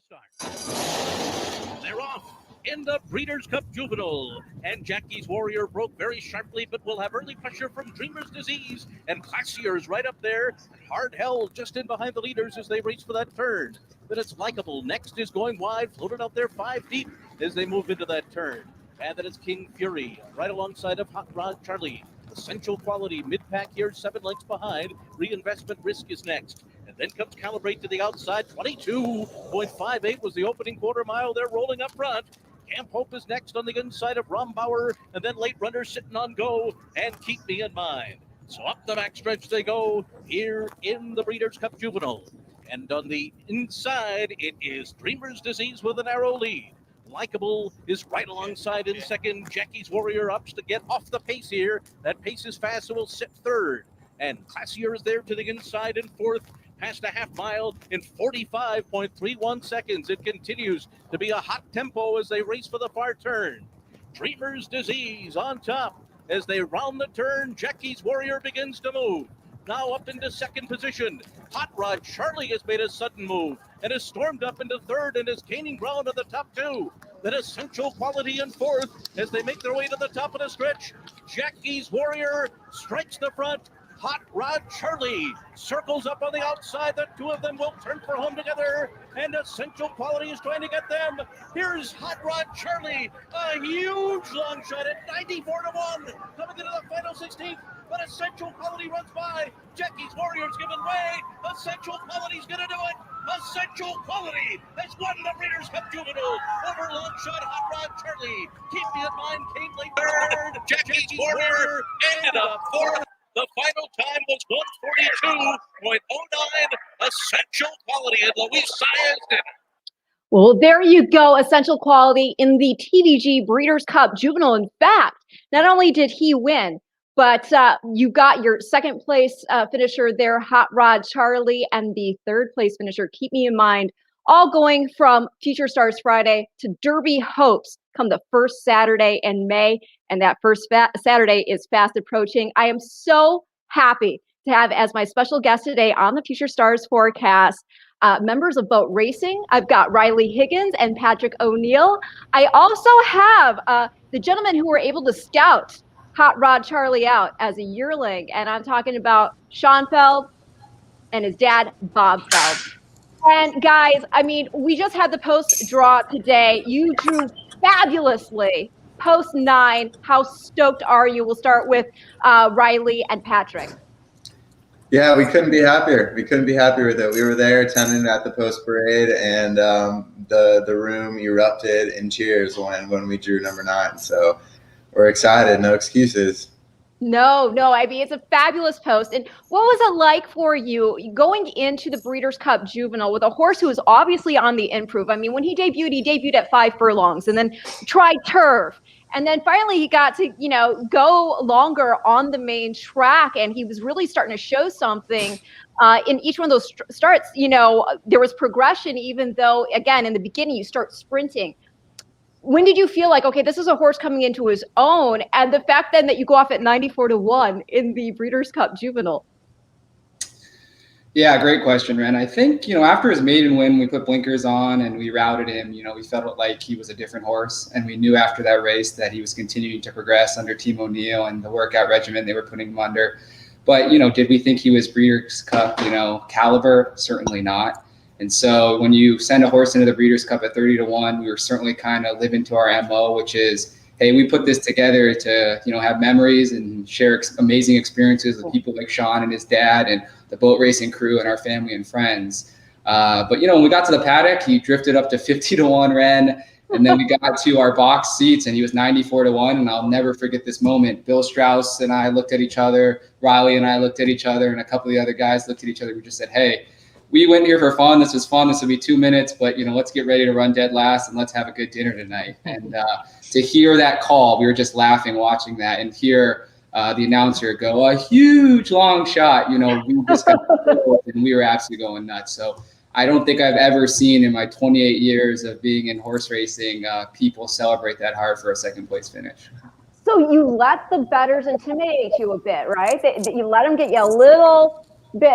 start. They're off in the Breeders' Cup Juvenile. And Jackie's Warrior broke very sharply, but will have early pressure from Dreamer's Disease. And Classier's right up there. Hard held just in behind the leaders as they race for that turn. Then it's Likeable. Next is going wide, floated out there 5 deep as they move into that turn. And then it's King Fury right alongside of Hot Rod Charlie. Essential Quality mid-pack here, 7 lengths behind. Reinvestment Risk is next. And then comes Calibrate to the outside. 22.58 was the opening quarter mile. They're rolling up front. Camp Hope is next on the inside of Rombauer. And then Late Runner sitting on Go and Keep Me in Mind. So up the backstretch they go here in the Breeders' Cup Juvenile. And on the inside, it is Dreamer's Disease with a narrow lead. Likeable is right alongside in second. Jackie's Warrior ups to get off the pace here. That pace is fast, so will sit third. And Classier is there to the inside in fourth, past a half mile in 45.31 seconds. It continues to be a hot tempo as they race for the far turn. Dreamer's Disease on top as they round the turn. Jackie's Warrior begins to move. Now up into second position. Hot Rod Charlie has made a sudden move and has stormed up into third and is gaining ground on the top two. Then Essential Quality in fourth as they make their way to the top of the stretch. Jackie's Warrior strikes the front. Hot Rod Charlie circles up on the outside. The two of them will turn for home together, and Essential Quality is trying to get them. Here's Hot Rod Charlie, a huge long shot at 94-1, coming into the final 16th. But Essential Quality runs by. Jackie's Warrior's given way. Essential Quality's going to do it. Essential Quality has won the Breeders' Cup Juvenile over long shot Hot Rod Charlie. Keep Me in Mind came late third. Jackie's Warrior ended up fourth. The final time was 142.09. Essential Quality and Luis Saez did it. Well, there you go, Essential Quality in the TVG Breeders' Cup Juvenile. In fact, not only did he win, but you got your second place finisher there, Hot Rod Charlie, and the third place finisher, Keep Me in Mind, all going from Future Stars Friday to Derby Hopes come the first Saturday in May. And that first Saturday is fast approaching. I am so happy to have as my special guest today on the Future Stars Forecast members of Boat Racing. I've got Riley Higgins and Patrick O'Neill. I also have the gentlemen who were able to scout Hot Rod Charlie out as a yearling. And I'm talking about Sean Feld and his dad, Bob Feld. And guys, I mean, we just had the post draw today. You drew fabulously. Post 9. How stoked are you? We'll start with Riley and Patrick. Yeah, we couldn't be happier. We couldn't be happier with it. We were there attending at the post parade, and the room erupted in cheers when we drew number 9. So we're excited. No excuses. No, I mean, it's a fabulous post. And what was it like for you going into the Breeders' Cup Juvenile with a horse who was obviously on the improve? I mean, when he debuted at 5 furlongs and then tried turf. And then finally he got to, go longer on the main track. And he was really starting to show something in each one of those starts. There was progression, even though, again, in the beginning, you start sprinting. When did you feel like, okay, this is a horse coming into his own? And the fact then that you go off at 94-1 in the Breeders' Cup Juvenile. Yeah, great question, Ren. I think, after his maiden win, we put blinkers on and we routed him. We felt like he was a different horse. And we knew after that race that he was continuing to progress under Team O'Neill and the workout regimen they were putting him under. But, did we think he was Breeders' Cup, caliber? Certainly not. And so when you send a horse into the Breeders' Cup at 30-1, we were certainly kind of living to our MO, which is, hey, we put this together to, have memories and share amazing experiences with people like Sean and his dad and the boat racing crew and our family and friends. But, when we got to the paddock, he drifted up to 50-1 Ren. And then we got to our box seats and he was 94-1. And I'll never forget this moment. Bill Strauss and I looked at each other. Riley and I looked at each other. And a couple of the other guys looked at each other. We just said, hey, we went here for fun. This was fun. This will be 2 minutes, but let's get ready to run dead last and let's have a good dinner tonight. And to hear that call, we were just laughing watching that, and hear the announcer go, a huge long shot. We just got and we were absolutely going nuts. So I don't think I've ever seen in my 28 years of being in horse racing people celebrate that hard for a second place finish. So you let the bettors intimidate you a bit, right? You let them get you a little bit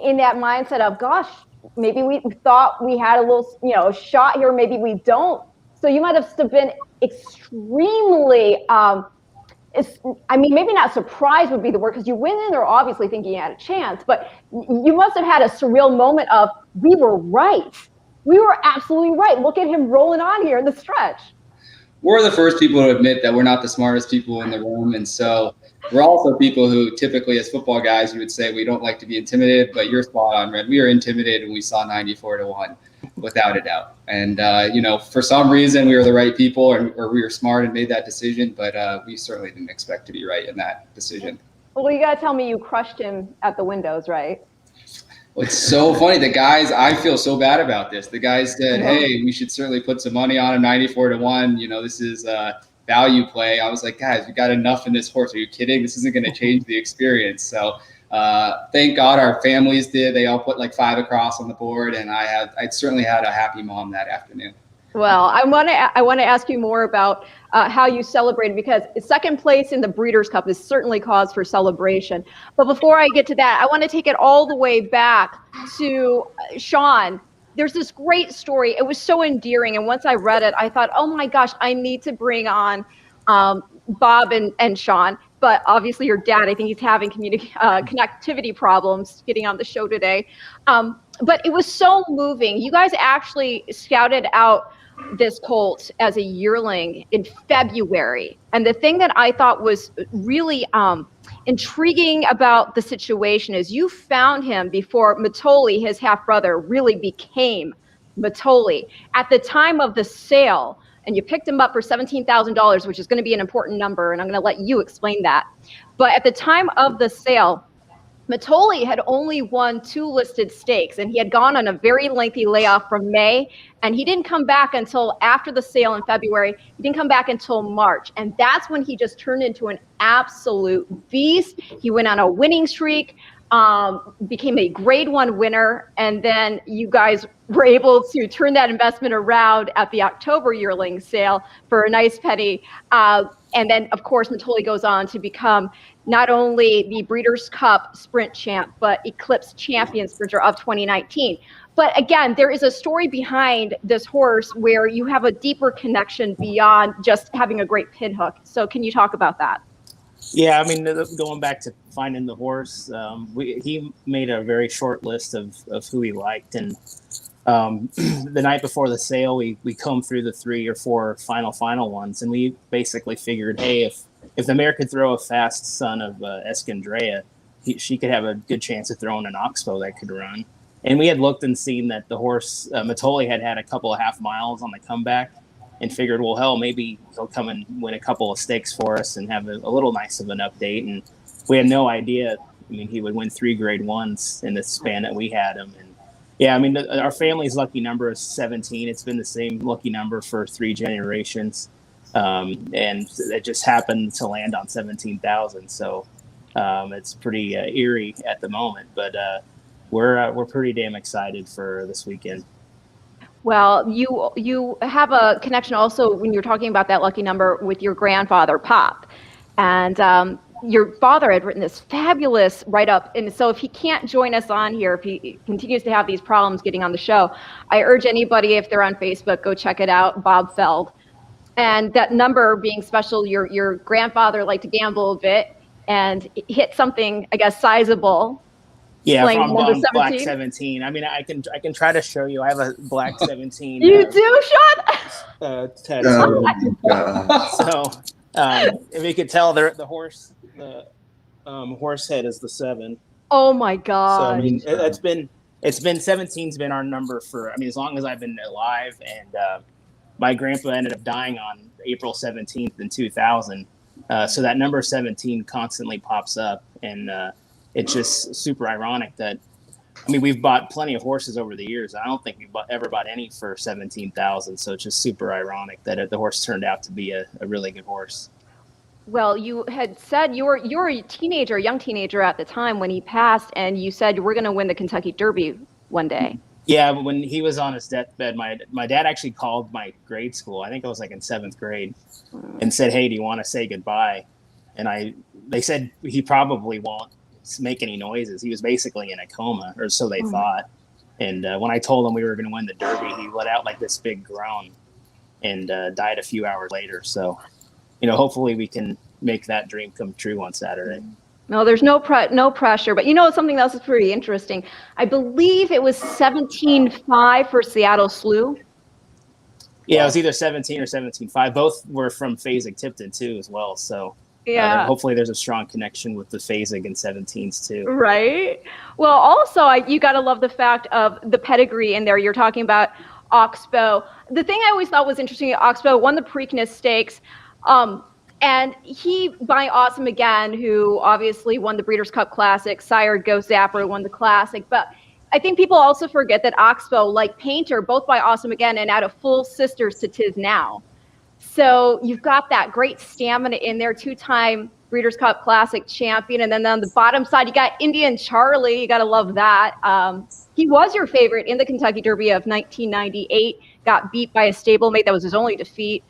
in that mindset of, gosh, maybe we thought we had a little, shot here. Maybe we don't. So you might have been extremely, maybe not surprised would be the word, because you went in there obviously thinking you had a chance, but you must have had a surreal moment of, we were right. We were absolutely right. Look at him rolling on here in the stretch. We're the first people to admit that we're not the smartest people in the room. And so we're also people who typically, as football guys, you would say we don't like to be intimidated, but you're spot on, Red. We are intimidated when we saw 94-1, without a doubt. And, for some reason we were the right people, or we were smart and made that decision, but we certainly didn't expect to be right in that decision. Well, you got to tell me you crushed him at the windows, right? It's so funny. The guys, I feel so bad about this. The guys said, hey, we should certainly put some money on him, 94-1. This is a value play. I was like, guys, we got enough in this horse. Are you kidding? This isn't going to change the experience. So thank God our families did. They all put like 5 across on the board, and I certainly had a happy mom that afternoon. Well, I want to ask you more about how you celebrated, because second place in the Breeders' Cup is certainly cause for celebration. But before I get to that, I want to take it all the way back to Sean. There's this great story. It was so endearing, and once I read it, I thought, oh my gosh, I need to bring on Bob and Sean. But obviously, your dad, I think he's having connectivity problems getting on the show today. But it was so moving. You guys actually scouted out this colt as a yearling in February. And the thing that I thought was really intriguing about the situation is you found him before Matoli, his half brother, really became Matoli. At the time of the sale, and you picked him up for $17,000, which is going to be an important number, and I'm going to let you explain that. But at the time of the sale, Matoli had only won 2 listed stakes, and he had gone on a very lengthy layoff from May, and he didn't come back until after the sale in February. He didn't come back until March, and that's when he just turned into an absolute beast. He went on a winning streak, became a grade 1 winner, and then you guys were able to turn that investment around at the October yearling sale for a nice penny. And then, of course, Matoli goes on to become not only the Breeders' Cup Sprint champ, but Eclipse Champion Sprinter of 2019. But again, there is a story behind this horse where you have a deeper connection beyond just having a great pin hook. So can you talk about that? Yeah, going back to finding the horse, he made a very short list of who he liked. And the night before the sale, we combed through the 3 or 4 final ones. And we basically figured, hey, if the mare could throw a fast son of Escandrea, she could have a good chance of throwing an Oxbow that could run. And we had looked and seen that the horse, Matoli, had a couple of half miles on the comeback, and figured, well, hell, maybe he'll come and win a couple of stakes for us and have a little nice of an update. And we had no idea. He would win 3 grade 1s in the span that we had him. And yeah, our family's lucky number is 17. It's been the same lucky number for 3 generations. And it just happened to land on 17,000. So it's pretty eerie at the moment, but we're pretty damn excited for this weekend. Well, you have a connection also when you're talking about that lucky number with your grandfather, Pop. And your father had written this fabulous write-up. And so if he can't join us on here, if he continues to have these problems getting on the show, I urge anybody, if they're on Facebook, go check it out, Bob Feld. And that number being special, your grandfather liked to gamble a bit and hit something, I guess, sizable. Yeah, from Black 17. I can try to show you. I have a Black 17. You do, Sean? Tattoo. So, if you could tell, the horse head is the 7. Oh my God! So it's been 17's been our number for as long as I've been alive. And my grandpa ended up dying on April 17th in 2000. So that number 17 constantly pops up, and it's just super ironic that, we've bought plenty of horses over the years. I don't think we've ever bought any for 17,000. So it's just super ironic that the horse turned out to be a really good horse. Well, you had said you were a young teenager at the time when he passed, and you said you were going to win the Kentucky Derby one day. Yeah, but when he was on his deathbed, my dad actually called my grade school. I think I was like in 7th grade, and said, "Hey, do you want to say goodbye?" And they said he probably won't make any noises. He was basically in a coma, or so they thought. And when I told him we were going to win the Derby, he let out like this big groan and died a few hours later. So, hopefully we can make that dream come true on Saturday. No, there's no pressure, but something else is pretty interesting. I believe it was 17.5 for Seattle Slew. Yeah, it was either 17 or 17.5. Both were from Fasig-Tipton too, as well. So hopefully there's a strong connection with the Fasig and 17s too. Right. Well, also you got to love the fact of the pedigree in there. You're talking about Oxbow. The thing I always thought was interesting, Oxbow won the Preakness Stakes. And he, by Awesome Again, who obviously won the Breeders' Cup Classic, sired Ghost Zapper, won the Classic. But I think people also forget that Oxbow, like Painter, both by Awesome Again and out of full sisters to Tis Now. So you've got that great stamina in there, 2-time Breeders' Cup Classic champion. And then on the bottom side, you got Indian Charlie. You got to love that. He was your favorite in the Kentucky Derby of 1998, got beat by a stablemate. That was his only defeat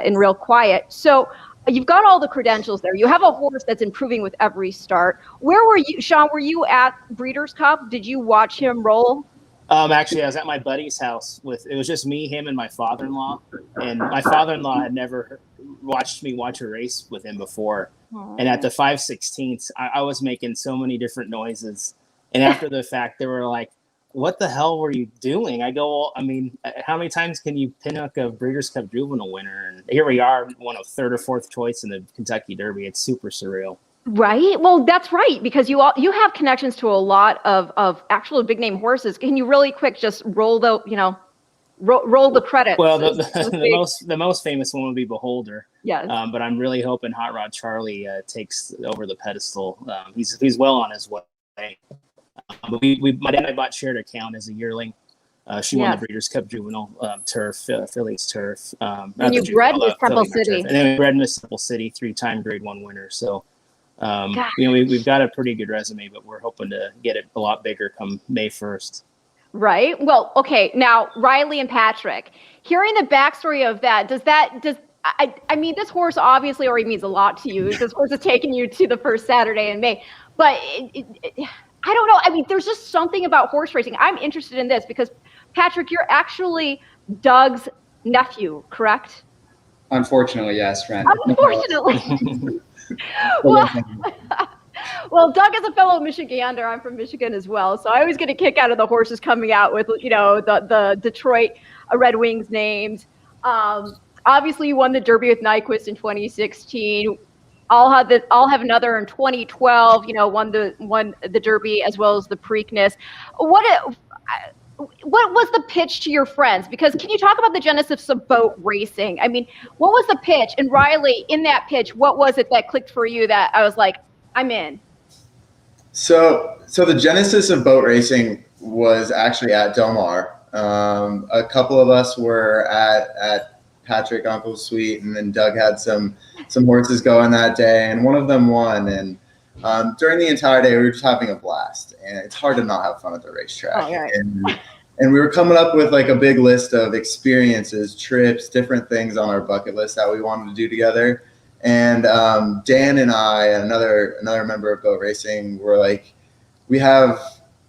in Real Quiet. So you've got all the credentials there. You have a horse that's improving with every start. Where were you, Sean? Were you at Breeders' Cup? Did you watch him roll? Actually, I was at my buddy's house it was just me, him, and my father-in-law. And my father-in-law had never watched me watch a race with him before. Aww. And at the 5/16, I was making so many different noises. And after the fact, they were like, "What the hell were you doing?" I go, "Well, I mean, how many times can you pinhook a Breeders' Cup Juvenile winner?" And here we are, one of third or fourth choice in the Kentucky Derby. It's super surreal. Right. Well, that's right, because you have connections to a lot of actual big name horses. Can you really quick just roll the credits? Well, the most famous one would be Beholder. Yes. But I'm really hoping Hot Rod Charlie takes over the pedestal. He's well on his way. But my dad and I bought Shared Account as a yearling. She won the Breeders' Cup Juvenile turf, Phillies turf. And you bred Miss Temple City. And then we bred Miss Temple City, 3-time Grade 1 winner. So, we've got a pretty good resume, but we're hoping to get it a lot bigger come May 1st. Right. Well, okay. Now, Riley and Patrick, hearing the backstory of that, I mean, this horse obviously already means a lot to you. This horse has taken you to the first Saturday in May, but I don't know. I mean, there's just something about horse racing. I'm interested in this because, Patrick, you're actually Doug's nephew, correct? Unfortunately, yes, friend. Unfortunately. Well, Doug is a fellow Michigander. I'm from Michigan as well. So I always get a kick out of the horses coming out with, the Detroit Red Wings names. Obviously, you won the Derby with Nyquist in 2016. I'll have another in 2012. Won the Derby as well as the Preakness. What was the pitch to your friends? Because can you talk about the genesis of boat racing? I mean, what was the pitch? And Riley, in that pitch, what was it that clicked for you that I was like, I'm in? So the genesis of boat racing was actually at Del Mar. A couple of us were at Patrick Uncle's suite, and then Doug had some horses going that day, and one of them won. And during the entire day, we were just having a blast, and it's hard to not have fun at the racetrack. Oh, right. And we were coming up with like a big list of experiences, trips, different things on our bucket list that we wanted to do together. And Dan and I, and another member of boat racing, were like, we have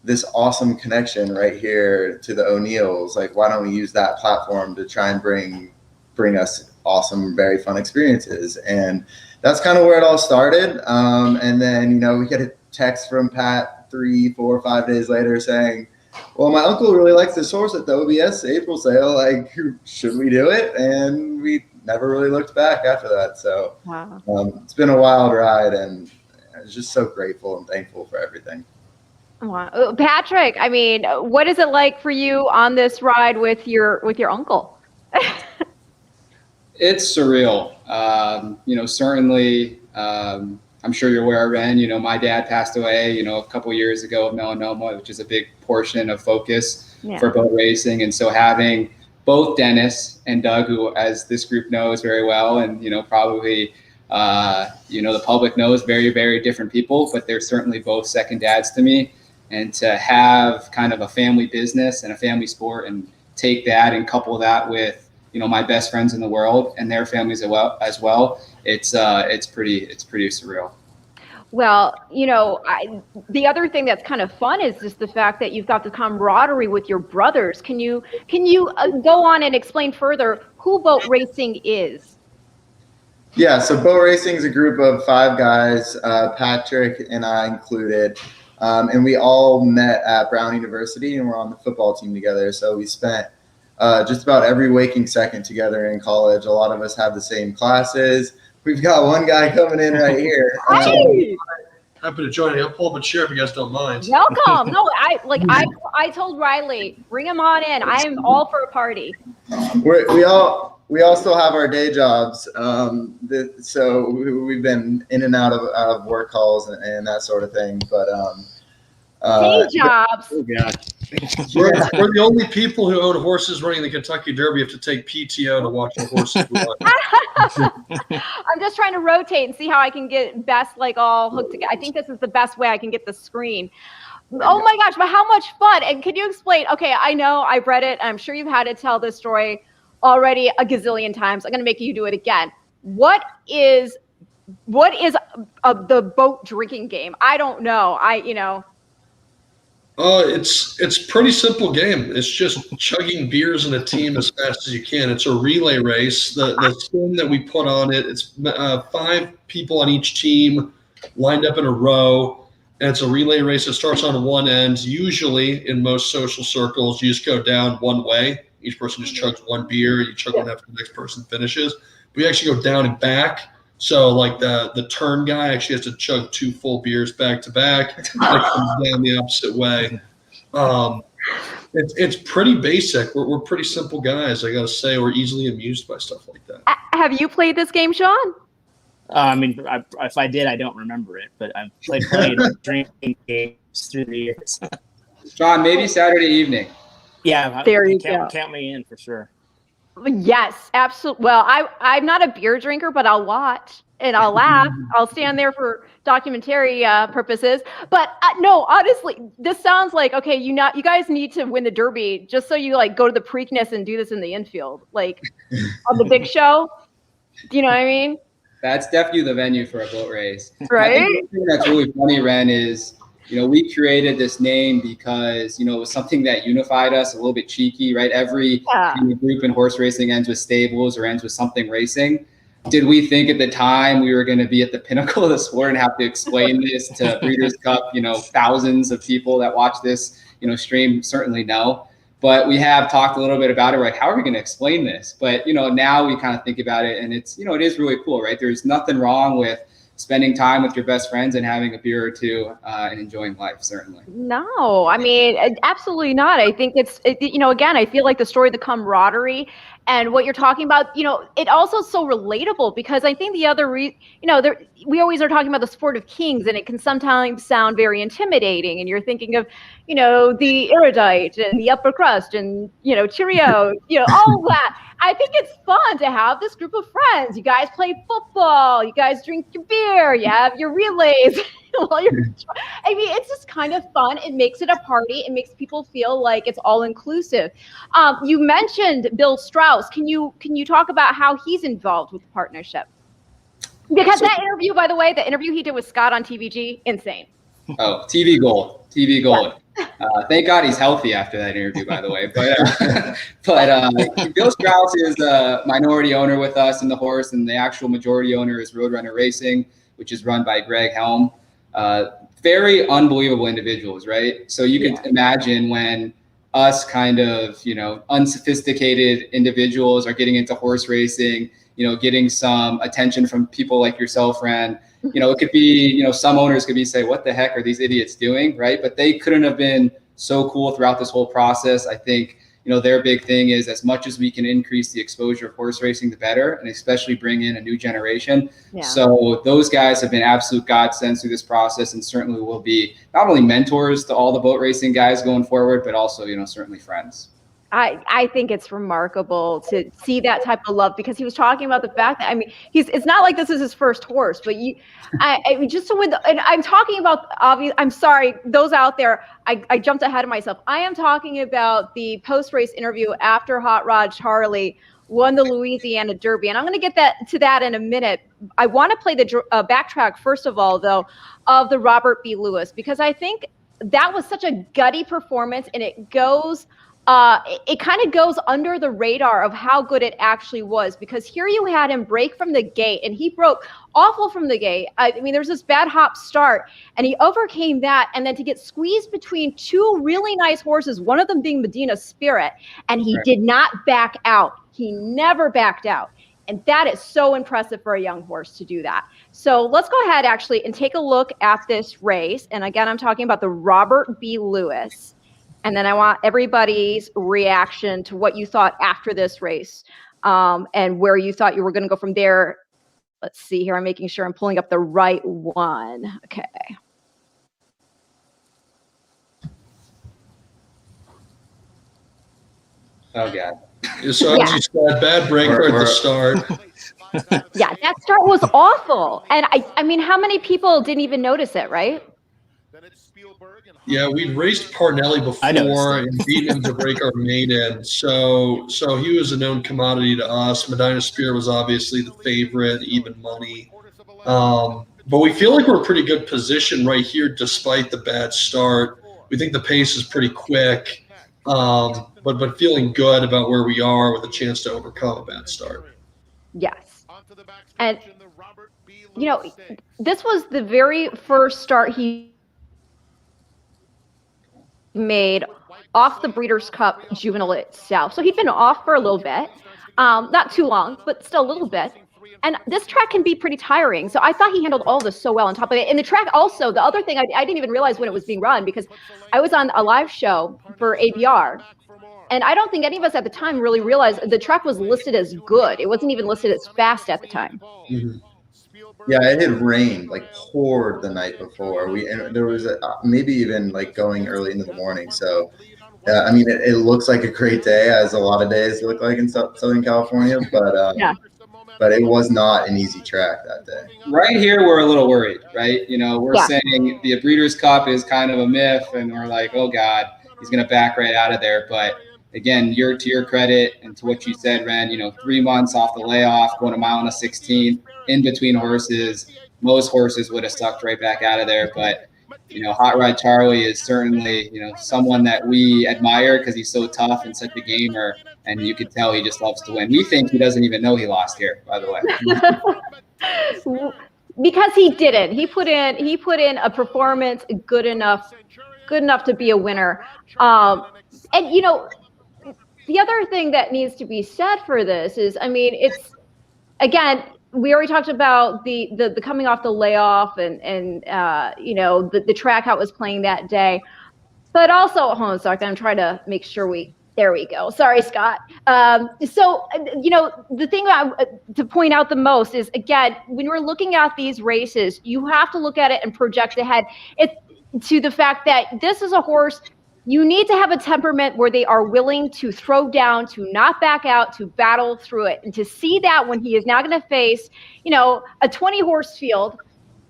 this awesome connection right here to the O'Neills. Like, why don't we use that platform to try and bring us awesome, very fun experiences? And that's kind of where it all started. And then, we get a text from Pat 3, 4, 5 days later saying, well, my uncle really likes this horse at the OBS April sale. Like, should we do it? And we never really looked back after that. So wow. It's been a wild ride, and I was just so grateful and thankful for everything. Wow. Patrick, I mean, what is it like for you on this ride with your uncle? It's surreal. Certainly, I'm sure you're aware, Ren, my dad passed away, a couple years ago of melanoma, which is a big portion of focus for boat racing. And so having both Dennis and Doug, who, as this group knows very well, and, probably, the public knows, very, very different people, but they're certainly both second dads to me. And to have kind of a family business and a family sport and take that and couple that with, my best friends in the world and their families as well, it's pretty surreal. Well, the other thing that's kind of fun is just the fact that you've got the camaraderie with your brothers. Can you go on and explain further who boat racing is? Yeah, so boat racing is a group of 5 guys, Patrick and I included, and we all met at Brown University, and we're on the football team together. So we spent just about every waking second together in college. A lot of us have the same classes. We've got one guy coming in right here. Hey! Happy to join you. I'll pull up a chair if you guys don't mind. Welcome. No, I told Riley, bring him on in. I am all for a party. We all still have our day jobs, so we've been in and out of work calls and that sort of thing. But day jobs. Oh God. We're the only people who own horses running the Kentucky Derby have to take PTO to watch the horses run. I'm just trying to rotate and see how I can get best all hooked together. I think this is the best way I can get the screen. Oh my gosh, but how much fun. And can you explain? Okay, I know I've read it. I'm sure you've had to tell this story already a gazillion times. I'm going to make you do it again. What is the boat drinking game? I don't know. It's a pretty simple game. It's just chugging beers in a team as fast as you can. It's a relay race. The spin that we put on it, it's 5 people on each team lined up in a row, and it's a relay race that starts on one end. Usually, in most social circles, you just go down one way. Each person just chugs one beer. You chug one after the next person finishes. We actually go down and back. So the turn guy actually has to chug 2 full beers back to back. It comes down the opposite way. It's pretty basic. We're pretty simple guys. I got to say, we're easily amused by stuff like that. Have you played this game, Sean? If I did, I don't remember it, but I've played plenty of drinking games through the years. John, maybe Saturday evening. Yeah, there you go. Count me in for sure. Yes, absolutely. Well, I'm not a beer drinker, but I'll watch and I'll laugh. I'll stand there for documentary purposes. But no, honestly, this sounds like, okay, you guys need to win the Derby just so you go to the Preakness and do this in the infield, on the big show. Do you know what I mean? That's definitely the venue for a boat race. Right? I think the thing that's really funny, Ren, is we created this name because, it was something that unified us, a little bit cheeky, right? Every group in horse racing ends with stables or ends with something racing. Did we think at the time we were going to be at the pinnacle of the sport and have to explain this to Breeders' Cup, thousands of people that watch this, stream? Certainly no. But we have talked a little bit about it, how are we going to explain this? But, now we kind of think about it, and it's, it is really cool, right? There's nothing wrong with spending time with your best friends and having a beer or two and enjoying life, certainly. No, I mean, absolutely not. I think again, I feel like the story, the camaraderie and what you're talking about, it also is so relatable because I think the other, we always are talking about the sport of kings and it can sometimes sound very intimidating and you're thinking of, the erudite and the upper crust and, Cheerio, all that. I think it's fun to have this group of friends. You guys play football. You guys drink your beer. You have your relays. It's just kind of fun. It makes it a party. It makes people feel like it's all inclusive. You mentioned Bill Strauss. Can you talk about how he's involved with the partnership? Because that interview, by the way, the interview he did with Scott on TVG, insane. Oh, TV gold. Yeah. Thank God he's healthy after that interview, by the way. But Bill Strauss is a minority owner with us in the horse, and the actual majority owner is Roadrunner Racing, which is run by Greg Helm. Very unbelievable individuals, right? So you can imagine when us kind of, unsophisticated individuals are getting into horse racing, getting some attention from people like yourself, Ren. It could be, some owners could be say, what the heck are these idiots doing, right? But they couldn't have been so cool throughout this whole process. I think, their big thing is as much as we can increase the exposure of horse racing, the better, and especially bring in a new generation. Yeah. So those guys have been absolute godsends through this process and certainly will be not only mentors to all the boat racing guys going forward, but also, certainly friends. I think it's remarkable to see that type of love, because he was talking about the fact that, I mean, it's not like this is his first horse, but I mean, just to win and I'm talking about, I'm sorry, those out there, I jumped ahead of myself. I am talking about the post-race interview after Hot Rod Charlie won the Louisiana Derby. And I'm going to get to that in a minute. I want to play the backtrack, first of all, though, of the Robert B. Lewis, because I think that was such a gutty performance, and it goes it kind of goes under the radar of how good it actually was, because here you had him break from the gate, and he broke awful from the gate. I mean, there's this bad hop start, and he overcame that, and then to get squeezed between two really nice horses, one of them being Medina Spirit, and he did not back out. He never backed out. And that is so impressive for a young horse to do that. So let's go ahead actually and take a look at this race. And again, I'm talking about the Robert B. Lewis. And then I want everybody's reaction to what you thought after this race, and where you thought you were going to go from there. Let's see here. I'm making sure I'm pulling up the right one. Okay. Oh, God. So as you said, bad breaker at the start. Yeah, that start was awful. And I mean, how many people didn't even notice it, right? Yeah, we'd raced Parnelli before and beaten him to break our maiden. So he was a known commodity to us. Medina Spirit was obviously the favorite, even money. But we feel like we're in a pretty good position right here despite the bad start. We think the pace is pretty quick, but feeling good about where we are with a chance to overcome a bad start. Yes. And, you know, this was the very first start he made off the Breeders' Cup Juvenile itself. So he'd been off for a little bit, not too long, but still a little bit. And this track can be pretty tiring. So I thought he handled all this so well on top of it. And the track also, the other thing, I didn't even realize when it was being run, because I was on a live show for ABR. And I don't think any of us at the time really realized the track was listed as good. It wasn't even listed as fast at the time. Mm-hmm. Yeah, it had rained, like poured the night before. And there was maybe even like going early into the morning. So, I mean, it looks like a great day, as a lot of days look like in Southern California. But but it was not an easy track that day. Right here, we're a little worried, right? You know, we're saying the Breeders' Cup is kind of a myth, and we're like, oh God, he's going to back right out of there. But again, to your credit and to what you said, Ren, 3 months off the layoff, going a mile and a 16th in between horses. Most horses would have sucked right back out of there. But, Hot Rod Charlie is certainly, someone that we admire because he's so tough and such a gamer. And you can tell he just loves to win. We think he doesn't even know he lost here, by the way. Because he didn't. He put in a performance good enough to be a winner. And, the other thing that needs to be said for this is, I mean, it's, again, we already talked about the coming off the layoff and the track how it was playing that day. But also, hold on a second, I'm trying to make sure there we go. Sorry, Scott. So, the thing to point out the most is, again, when we're looking at these races, you have to look at it and project ahead. It's to the fact that this is a horse. You need to have a temperament where they are willing to throw down, to not back out, to battle through it. And to see that when he is now going to face, a 20 horse field,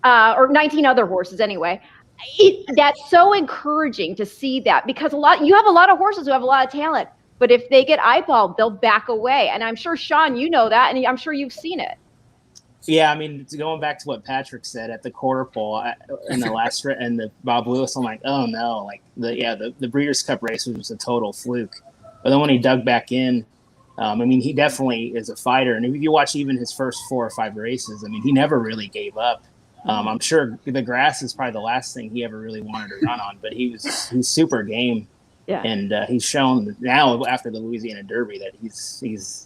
or 19 other horses anyway, that's so encouraging to see that, because you have a lot of horses who have a lot of talent, but if they get eyeballed, they'll back away. And I'm sure, Sean, you know that, and I'm sure you've seen it. Yeah, I mean, going back to what Patrick said at the quarter pole in the last and the Bob Lewis, I'm like, oh no, like the Breeders' Cup race was a total fluke. But then when he dug back in, I mean, he definitely is a fighter. And if you watch even his first 4 or 5 races, I mean, he never really gave up. I'm sure the grass is probably the last thing he ever really wanted to run on, but he's super game. Yeah. And he's shown now after the Louisiana Derby that he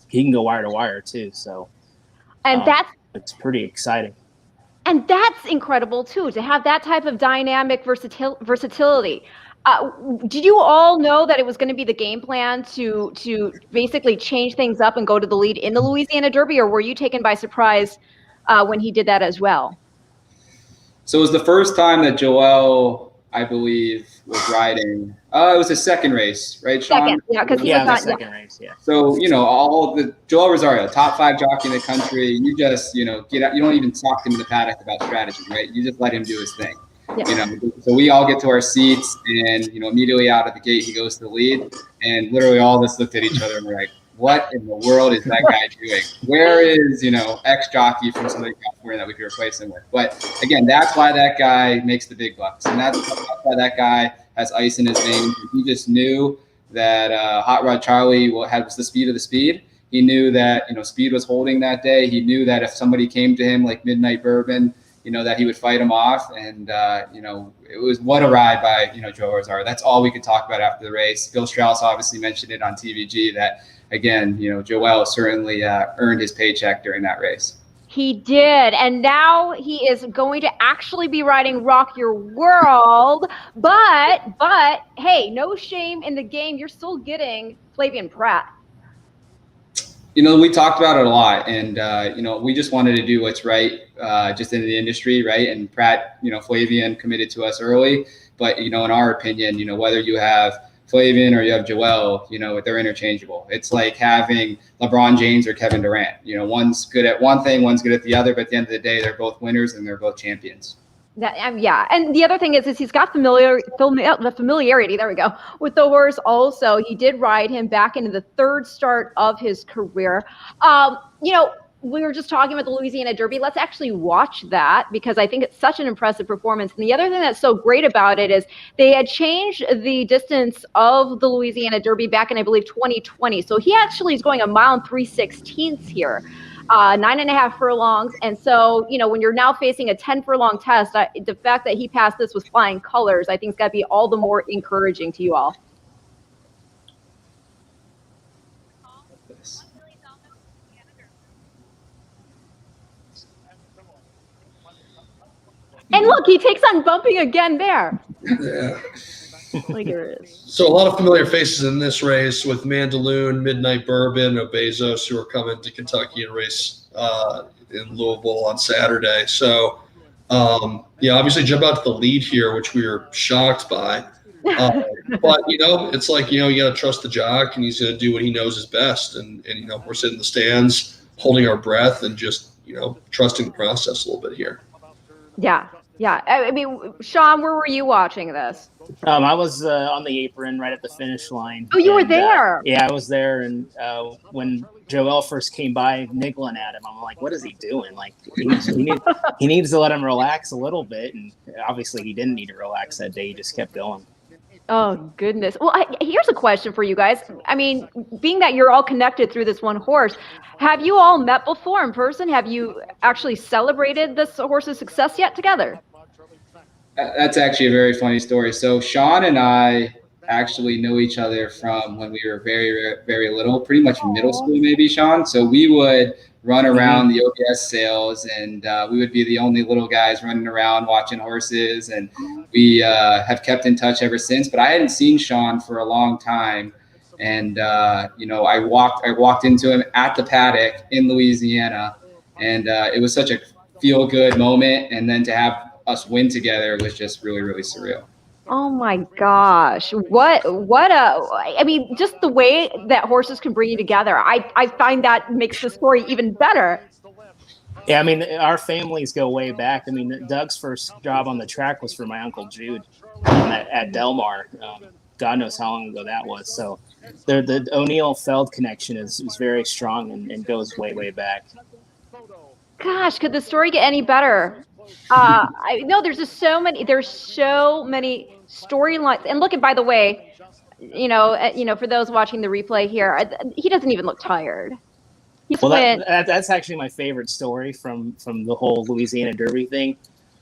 can go wire to wire too. So, and it's pretty exciting. And that's incredible, too, to have that type of dynamic versatility. Did you all know that it was going to be the game plan to basically change things up and go to the lead in the Louisiana Derby, or were you taken by surprise when he did that as well? So it was the first time that Joel I believe, was riding. It was the second race, right, Sean? Second, yeah, because he Yeah, was the not. second race. Yeah. So, all the Joel Rosario, top 5 jockey in the country, you just, get out. You don't even talk to him in the paddock about strategy, right? You just let him do his thing. Yeah. So we all get to our seats, and immediately out of the gate he goes to the lead, and literally all of us looked at each other and we're like, what in the world is that guy doing? Where is X jockey from Southern California that we could replace him with? But again, that's why that guy makes the big bucks, and that's why that guy has ice in his veins. He just knew that Hot Rod Charlie was the speed of the speed. He knew that speed was holding that day. He knew that if somebody came to him like Midnight Bourbon, that he would fight him off. And, it was what a ride by, Joe Rosario. That's all we could talk about after the race. Bill Strauss obviously mentioned it on TVG that, again, Joel certainly earned his paycheck during that race. He did. And now he is going to actually be riding Rock Your World. But hey, no shame in the game. You're still getting Flavien Prat. We talked about it a lot, and we just wanted to do what's right, just in the industry, right? And Pratt, Flavien committed to us early, but in our opinion, whether you have Flavien or you have Joel, they're interchangeable. It's like having LeBron James or Kevin Durant. One's good at one thing, one's good at the other, but at the end of the day, they're both winners and they're both champions. Yeah, and the other thing is he's got the familiarity. There we go, with the horse. Also, he did ride him back into the third start of his career. We were just talking about the Louisiana Derby. Let's actually watch that because I think it's such an impressive performance. And the other thing that's so great about it is they had changed the distance of the Louisiana Derby back in, I believe, 2020. So he actually is going 1 mile and 3/16 here. 9.5 furlongs. And so, when you're now facing a 10 furlong test, the fact that he passed this with flying colors, I think it's got to be all the more encouraging to you all. And look, he takes on bumping again there. Yeah. Look at this. So a lot of familiar faces in this race with Mandaloon, Midnight Bourbon, Bezos, who are coming to Kentucky and race in Louisville on Saturday. So, obviously jump out to the lead here, which we were shocked by. But, it's like, you got to trust the jock, and he's going to do what he knows is best. And we're sitting in the stands holding our breath and just, trusting the process a little bit here. Yeah. I mean, Sean, where were you watching this? I was on the apron right at the finish line. Oh, you were there? Yeah, I was there. And when Joel first came by niggling at him, I'm like, what is he doing? Like, he needs to let him relax a little bit. And obviously he didn't need to relax that day. He just kept going. Oh, goodness. Well, here's a question for you guys. I mean, being that you're all connected through this one horse, have you all met before in person? Have you actually celebrated this horse's success yet together? That's actually a very funny story. So Sean and I actually know each other from when we were very, very little, pretty much middle school, maybe, Sean. So we would run around the OBS sales, and we would be the only little guys running around watching horses. And we have kept in touch ever since. But I hadn't seen Sean for a long time. And, I walked into him at the paddock in Louisiana, and it was such a feel-good moment. And then to have us win together was just really, really surreal. Oh my gosh. I mean, just the way that horses can bring you together. I find that makes the story even better. Yeah, I mean, our families go way back. I mean, Doug's first job on the track was for my Uncle Jude at Del Mar. God knows how long ago that was. So the O'Neill Feld connection is very strong and goes way, way back. Gosh, could the story get any better? I know there's so many storylines. And look at, by the way, for those watching the replay here, he doesn't even look tired. That's actually my favorite story from the whole Louisiana Derby thing.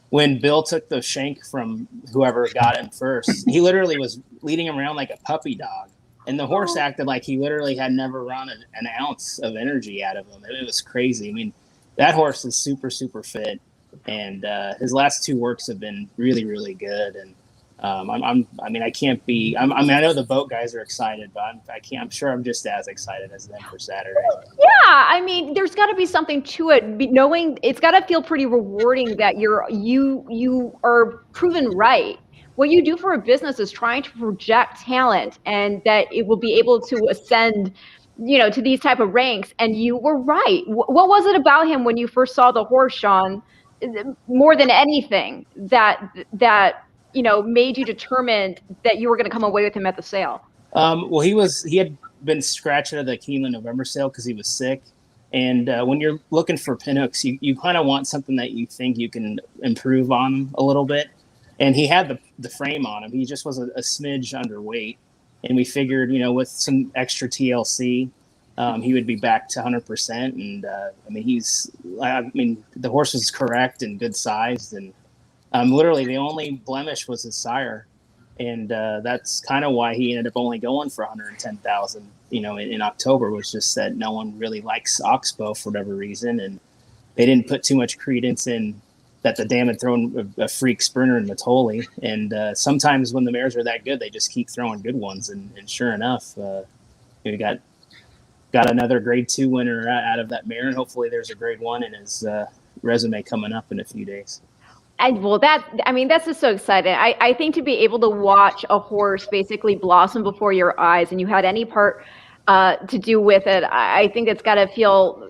When Bill took the shank from whoever got him first, he literally was leading him around like a puppy dog. And the horse acted like he literally had never run an ounce of energy out of him. It was crazy. I mean, that horse is super, super fit. And his last 2 works have been really, really good. And I know the boat guys are excited, but I'm sure I'm just as excited as them for Saturday. Yeah, I mean, there's got to be something to it. Knowing it's got to feel pretty rewarding that you are proven right what you do for a business is trying to project talent and that it will be able to ascend, to these type of ranks. And you were right. What was it about him when you first saw the horse, Sean, more than anything that made you determined that you were going to come away with him at the sale? Well, he had been scratched out of the Keeneland November sale because he was sick. And when you're looking for pinhooks, you kind of want something that you think you can improve on a little bit. And he had the frame on him. He just was a smidge underweight. And we figured, with some extra TLC, he would be back to 100%. And the horse was correct and good sized. And literally the only blemish was his sire. And that's kind of why he ended up only going for 110,000. In October, was just that no one really likes Oxbow for whatever reason, and they didn't put too much credence in that the dam had thrown a freak sprinter in Matoli. And sometimes when the mares are that good, they just keep throwing good ones. And sure enough, we got another Grade 2 winner out of that mare, and hopefully there's a Grade 1 in his resume coming up in a few days. That's just so exciting. I think to be able to watch a horse basically blossom before your eyes, and you had any part to do with it, I think it's got to feel,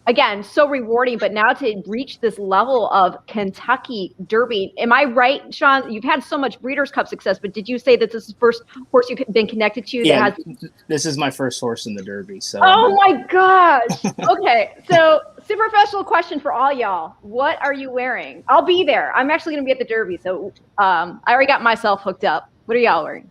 again, so rewarding. But now to reach this level of Kentucky Derby, am I right, Sean? You've had so much Breeders' Cup success, but did you say that this is the first horse you've been connected to? Yeah, this is my first horse in the Derby. So. Oh my gosh! Okay, so super professional question for all y'all: what are you wearing? I'll be there. I'm actually going to be at the Derby, so I already got myself hooked up. What are y'all wearing?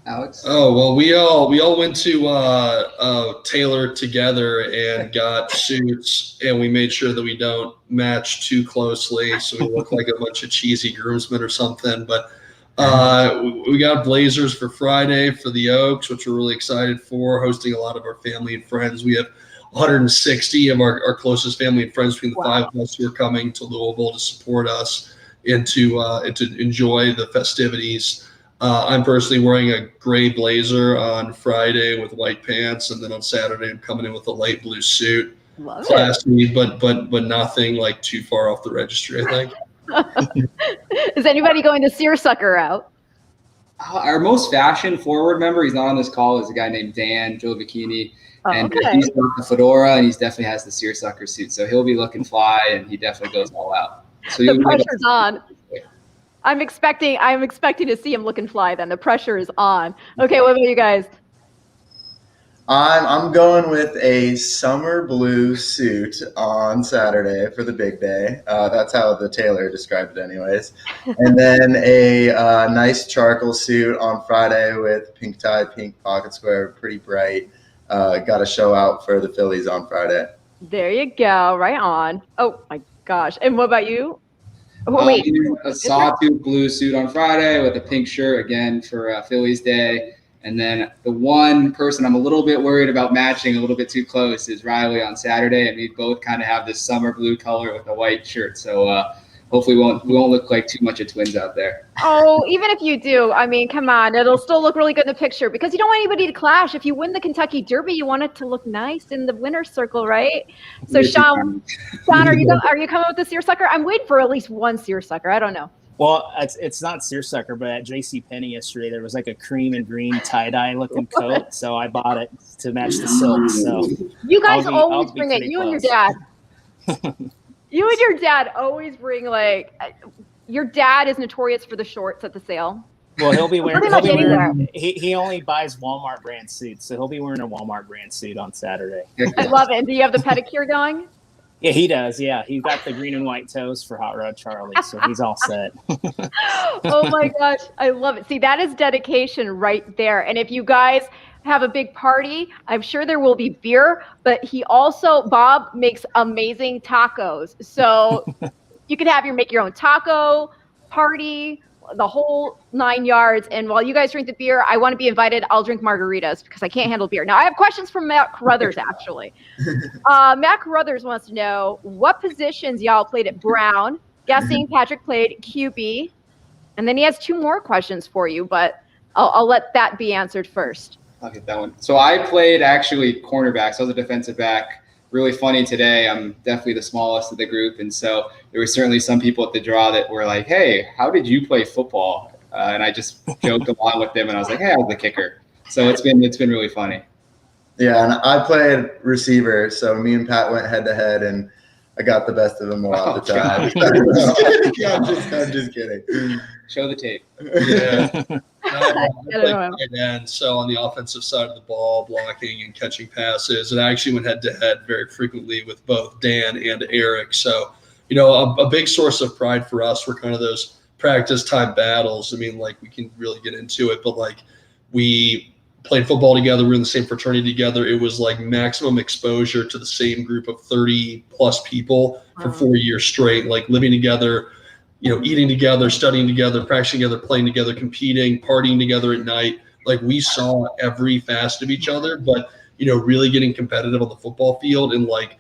Alex? Oh, well, we all went to Taylor together and got suits, and we made sure that we don't match too closely, so we look like a bunch of cheesy groomsmen or something. But we got blazers for Friday for the Oaks, which we're really excited for, hosting a lot of our family and friends. We have 160 of our closest family and friends between the five of us who are coming to Louisville to support us and to enjoy the festivities. I'm personally wearing a gray blazer on Friday with white pants, and then on Saturday I'm coming in with a light blue suit. Love Classy, but nothing like too far off the registry, I think. Is anybody going to seersucker out? Our most fashion forward member, he's not on this call, is a guy named Dan Giovacchini. And he's got the fedora, and he definitely has the seersucker suit. So he'll be looking fly, and he definitely goes all out. So the pressure's on. I'm expecting to see him looking fly then. The pressure is on. Okay, what about you guys? I'm going with a summer blue suit on Saturday for the big day. That's how the tailor described it anyways. And then a nice charcoal suit on Friday with pink tie, pink pocket square, pretty bright. Got a show out for the fillies on Friday. There you go. Right on. Oh my gosh. And what about you? Oh, wait. A sawtooth blue suit on Friday with a pink shirt again for Phillies Day. And then the one person I'm a little bit worried about matching a little bit too close is Riley on Saturday. And we both kind of have this summer blue color with a white shirt. So hopefully we won't look like too much of twins out there. Oh, even if you do, come on. It'll still look really good in the picture because you don't want anybody to clash. If you win the Kentucky Derby, you want it to look nice in the winner's circle, right? So Sean, are you coming with the seersucker? I'm waiting for at least one seersucker. I don't know. Well, it's not seersucker, but at JCPenney yesterday, there was like a cream and green tie-dye looking coat. So I bought it to match the silk. So you guys always bring it. You and your dad. You and your dad always bring your dad is notorious for the shorts at the sale. Well, he'll be wearing he only buys Walmart brand suits, so he'll be wearing a Walmart brand suit on Saturday. I love it. And do you have the pedicure going? Yeah, he does. Yeah, he got the green and white toes for Hot Rod Charlie, so he's all set. Oh my gosh, I love it. See, that is dedication right there. And if you guys have a big party, I'm sure there will be beer, but Bob makes amazing tacos. So you can make your own taco party, the whole 9 yards. And while you guys drink the beer, I want to be invited. I'll drink margaritas because I can't handle beer. Now I have questions from Matt Carruthers, actually. Matt Carruthers wants to know what positions y'all played at Brown. Guessing Patrick played QB. And then he has two more questions for you, but I'll let that be answered first. I'll get that one. So I played actually cornerback. So I was a defensive back really funny today. I'm definitely the smallest of the group. And so there were certainly some people at the draw that were like, hey, how did you play football? And I just joked along with them and I was like, hey, I was the kicker. So it's been really funny. Yeah, and I played receiver, so me and Pat went head to head, and I got the best of him a lot of the time. Yeah, I'm just kidding. Show the tape. Yeah. I played tight end, so on the offensive side of the ball, blocking and catching passes, and I actually went head to head very frequently with both Dan and Eric. So, you know, a big source of pride for us were kind of those practice time battles. I mean, like, we can really get into it, but like, we played football together. We were in the same fraternity together. It was like maximum exposure to the same group of 30 plus people for 4 years straight, like living together, you know, eating together, studying together, practicing together, playing together, competing, partying together at night. Like, we saw every facet of each other, but, you know, really getting competitive on the football field and, like,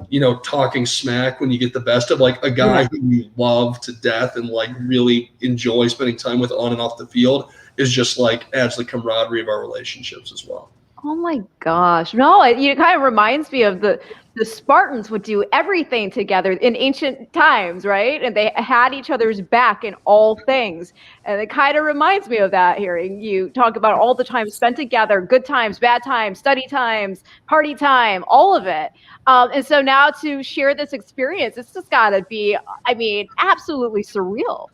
you know, talking smack when you get the best of, like, a guy who you love to death and, like, really enjoy spending time with on and off the field is just, like, adds the camaraderie of our relationships as well. Oh my gosh. No, it kind of reminds me of the Spartans would do everything together in ancient times, right? And they had each other's back in all things. And it kind of reminds me of that, hearing you talk about all the time spent together, good times, bad times, study times, party time, all of it. And so now to share this experience, it's just got to be, I mean, absolutely surreal.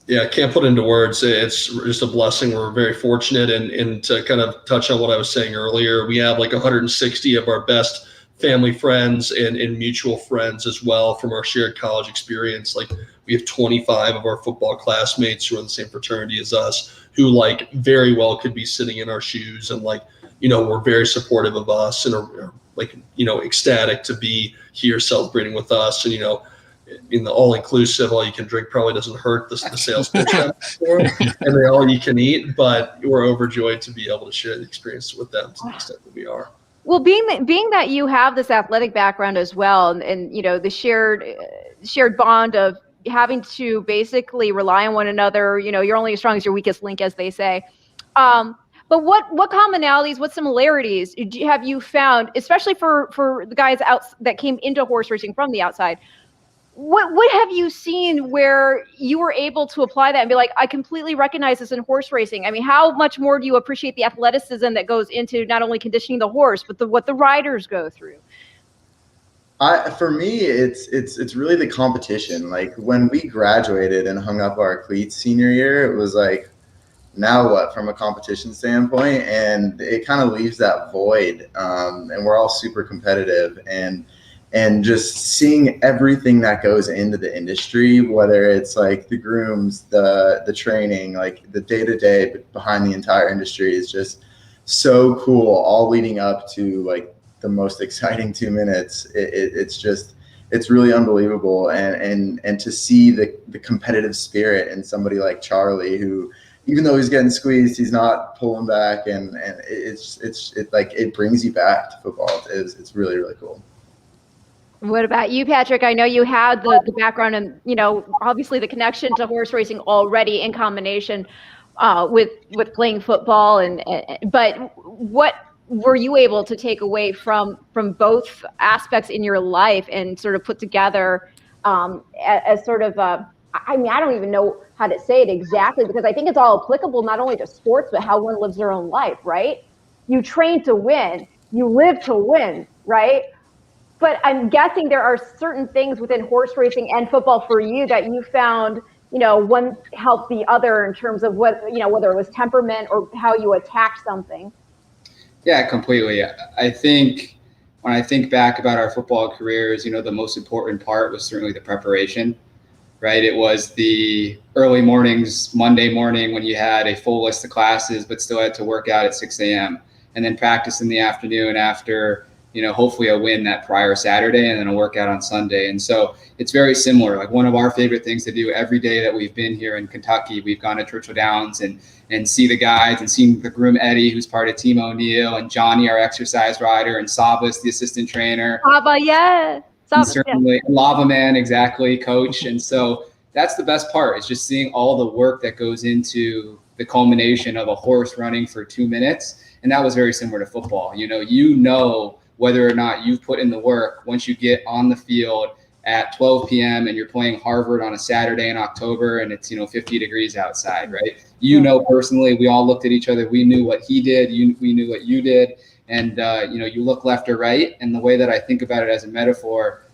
Yeah, I can't put into words. It's just a blessing. We're very fortunate. And to kind of touch on what I was saying earlier, we have like 160 of our best family friends and mutual friends as well from our shared college experience. Like, we have 25 of our football classmates who are in the same fraternity as us, who, like, very well could be sitting in our shoes and, like, you know, we're very supportive of us and are like, you know, ecstatic to be here celebrating with us. And, you know, in the all-inclusive, all you can drink probably doesn't hurt the sales pitch and the all you can eat, but we're overjoyed to be able to share the experience with them to the extent that we are. Well, being that you have this athletic background as well, and you know, the shared bond of having to basically rely on one another, you know, you're only as strong as your weakest link, as they say. But what commonalities, what similarities have you found, especially for the guys that came into horse racing from the outside? What have you seen where you were able to apply that and be like, I completely recognize this in horse racing? I mean, how much more do you appreciate the athleticism that goes into not only conditioning the horse, but what the riders go through? For me, it's really the competition. Like, when we graduated and hung up our cleats senior year, it was like, now what from a competition standpoint? And it kind of leaves that void. And we're all super competitive, and just seeing everything that goes into the industry, whether it's like the grooms, the training, like the day-to-day behind the entire industry is just so cool, all leading up to like the most exciting 2 minutes. It's really unbelievable. And to see the competitive spirit in somebody like Charlie, who, even though he's getting squeezed, he's not pulling back, and it's like, it brings you back to football. It's really, really cool. What about you, Patrick? I know you had the background and, you know, obviously the connection to horse racing already in combination with playing football, but what were you able to take away from both aspects in your life and sort of put together as sort of I mean, I don't even know how to say it exactly, because I think it's all applicable not only to sports, but how one lives their own life, right? You train to win, you live to win, right? But I'm guessing there are certain things within horse racing and football for you that you found, you know, one helped the other in terms of what, you know, whether it was temperament or how you attacked something. Yeah, completely. I think when I think back about our football careers, you know, the most important part was certainly the preparation, right? It was the early mornings, Monday morning, when you had a full list of classes, but still had to work out at 6 a.m. and then practice in the afternoon after, you know, hopefully a win that prior Saturday and then a workout on Sunday. And so it's very similar. Like, one of our favorite things to do every day that we've been here in Kentucky, we've gone to Churchill Downs and see the guides and seen the groom Eddie, who's part of Team O'Neill, and Johnny, our exercise rider, and Sabas, the assistant trainer. Saba, yeah. Certainly, Lava Man, exactly, coach. And so that's the best part, is just seeing all the work that goes into the culmination of a horse running for 2 minutes. And that was very similar to football. You know whether or not you've put in the work once you get on the field at 12 p.m. and you're playing Harvard on a Saturday in October and it's, 50 degrees outside, right? Personally, we all looked at each other. We knew what he did. We knew what you did. And, you look left or right. And the way that I think about it as a metaphor,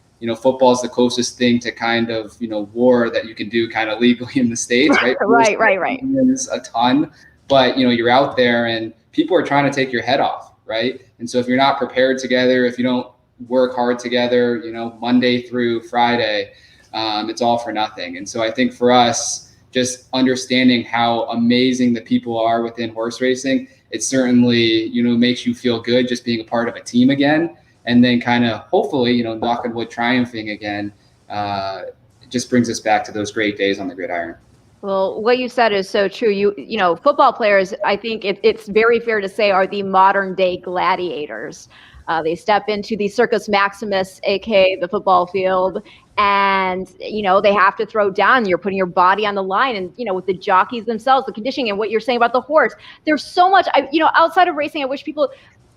football is the closest thing to kind of, war that you can do kind of legally in the States, right? Right. A ton. But, you're out there and people are trying to take your head off, right? And so if you're not prepared together, if you don't work hard together, Monday through Friday, it's all for nothing. And so I think for us, just understanding how amazing the people are within horse racing, it certainly, makes you feel good just being a part of a team again. And then kind of hopefully, knock on wood, triumphing again, it just brings us back to those great days on the gridiron. Well, what you said is so true. Football players, I think it's very fair to say, are the modern day gladiators. They step into the Circus Maximus, aka the football field, and they have to throw down. You're putting your body on the line, and with the jockeys themselves, the conditioning, and what you're saying about the horse. There's so much. Outside of racing, I wish people.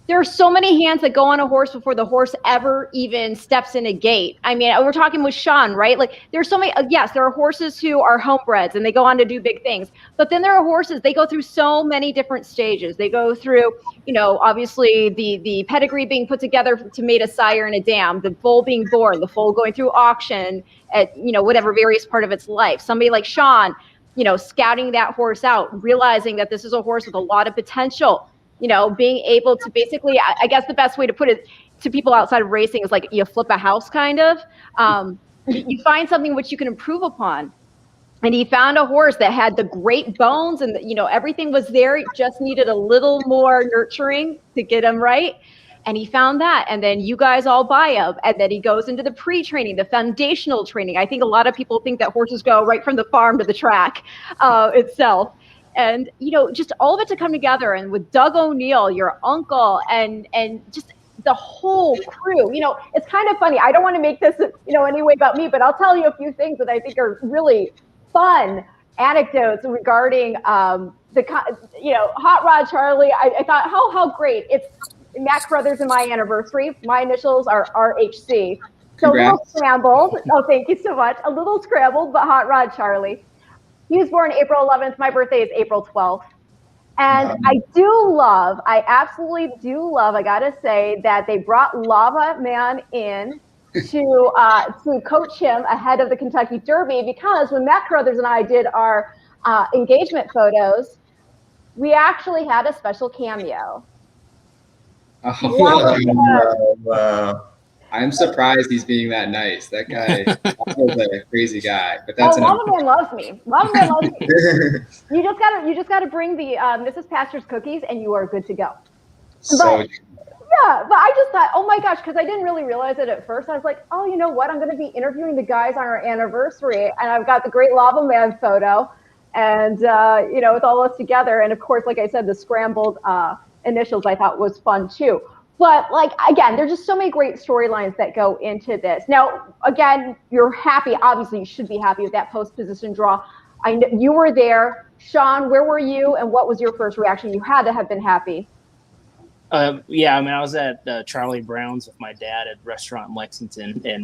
There are so many hands that go on a horse before the horse ever even steps in a gate. I mean, we're talking with Sean, right? Like, there's so many. Yes, there are horses who are homebreds and they go on to do big things. But then there are horses, they go through so many different stages. They go through, obviously the pedigree being put together to mate a sire and a dam, the foal being born, the foal going through auction at, whatever various part of its life. Somebody like Sean, scouting that horse out, realizing that this is a horse with a lot of potential. Being able to basically, I guess the best way to put it to people outside of racing is like you flip a house kind of. You find something which you can improve upon. And he found a horse that had the great bones and, everything was there. It just needed a little more nurturing to get him right. And he found that. And then you guys all buy him. And then he goes into the pre-training, the foundational training. I think a lot of people think that horses go right from the farm to the track itself. And, just all of it to come together, and with Doug O'Neill, your uncle, and just the whole crew, it's kind of funny. I don't want to make this, any way about me, but I'll tell you a few things that I think are really fun anecdotes regarding, Hot Rod Charlie. I thought, how great. It's Mac Brothers and my anniversary. My initials are RHC. So Congrats. A little scrambled. Oh, thank you so much. A little scrambled, but Hot Rod Charlie. He was born April 11th. My birthday is April 12th. And I absolutely do love, I got to say, that they brought Lava Man in to coach him ahead of the Kentucky Derby, because when Mac Carruthers and I did our engagement photos, we actually had a special cameo. Wow. I'm surprised he's being that nice. That guy was a crazy guy, but that's Lava Man loves me. Lava Man loves me. You just gotta bring the Mrs. Pastor's cookies, and you are good to go. But I just thought, oh my gosh, because I didn't really realize it at first. I was like, oh, you know what? I'm going to be interviewing the guys on our anniversary, and I've got the great Lava Man photo, and with all of us together, and of course, like I said, the scrambled initials I thought was fun too. But again, there's just so many great storylines that go into this. Now, again, you're happy. Obviously, you should be happy with that post-position draw. I know you were there. Sean, where were you, and what was your first reaction? You had to have been happy. I was at Charlie Brown's with my dad at a restaurant in Lexington, and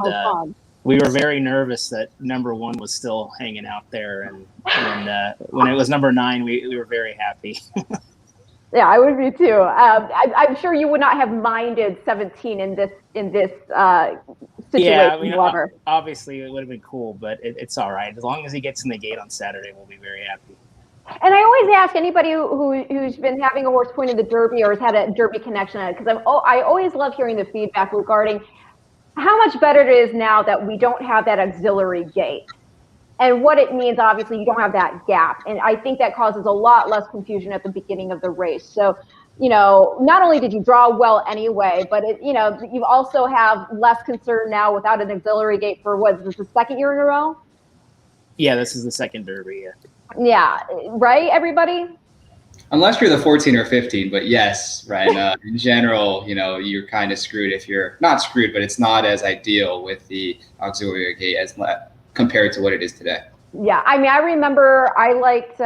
we were very nervous that number 1 was still hanging out there. And when it was number 9, we were very happy. Yeah, I would be too. I'm sure you would not have minded 17 in this situation. Yeah, obviously it would have been cool, but it's all right. As long as he gets in the gate on Saturday, we'll be very happy. And I always ask anybody who's been having a horse point in the Derby or has had a Derby connection on it, because I always love hearing the feedback regarding how much better it is now that we don't have that auxiliary gate. And what it means, obviously, you don't have that gap. And I think that causes a lot less confusion at the beginning of the race. So, not only did you draw well anyway, but you also have less concern now without an auxiliary gate for what, is this the second year in a row? Yeah, this is the second Derby, yeah. Yeah, right, everybody? Unless you're the 14 or 15, but yes, right. In general, you're kind of screwed if you're not screwed, but it's not as ideal with the auxiliary gate as compared to what it is today. Yeah, I remember I liked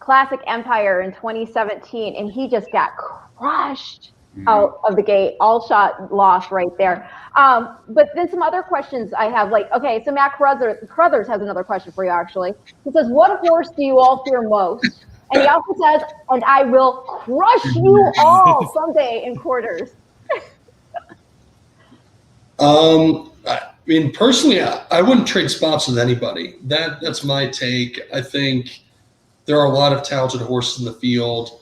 Classic Empire in 2017, and he just got crushed. out of the gate, all shot lost right there. But then some other questions I have, like, okay, so Matt Crothers has another question for you, actually. He says, what horse do you all fear most? And he also says, and I will crush you all someday in quarters. I mean, personally, I wouldn't trade spots with anybody. That's my take. I think there are a lot of talented horses in the field.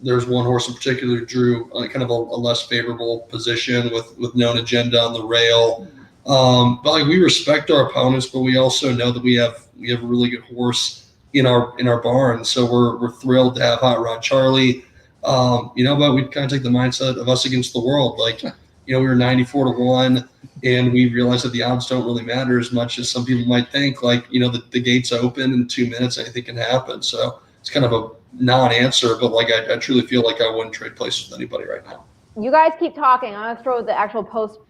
There's one horse in particular, Drew, kind of a less favorable position with known agenda on the rail. But like, we respect our opponents, but we also know that we have a really good horse in our barn. So we're thrilled to have Hot Rod Charlie. But we kind of take the mindset of us against the world. Like, we were 94-1, and we realized that the odds don't really matter as much as some people might think. Like, the gate's open in 2 minutes, anything can happen. So it's kind of a non-answer, but like, I truly feel like I wouldn't trade places with anybody right now. You guys keep talking. I'm gonna throw the actual post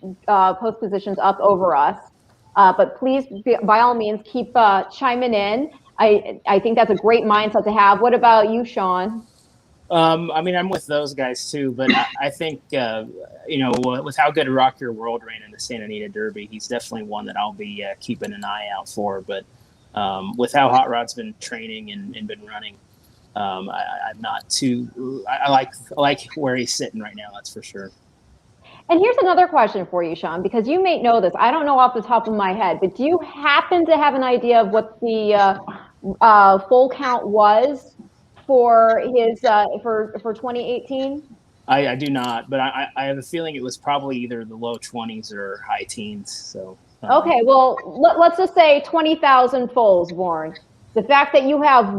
positions up over us, but please, by all means, keep chiming in. I think that's a great mindset to have. What about you, Sean? I mean, I'm with those guys too, but I think, with how good Rock Your World ran in the Santa Anita Derby, he's definitely one that I'll be keeping an eye out for. But with how Hot Rod's been training and been running, I'm not too. I like where he's sitting right now. That's for sure. And here's another question for you, Sean, because you may know this. I don't know off the top of my head, but do you happen to have an idea of what the full count was for his for 2018? I do not, but I have a feeling it was probably either the low 20s or high teens. So okay, well, let's just say 20,000 foals, Warren. The fact that you have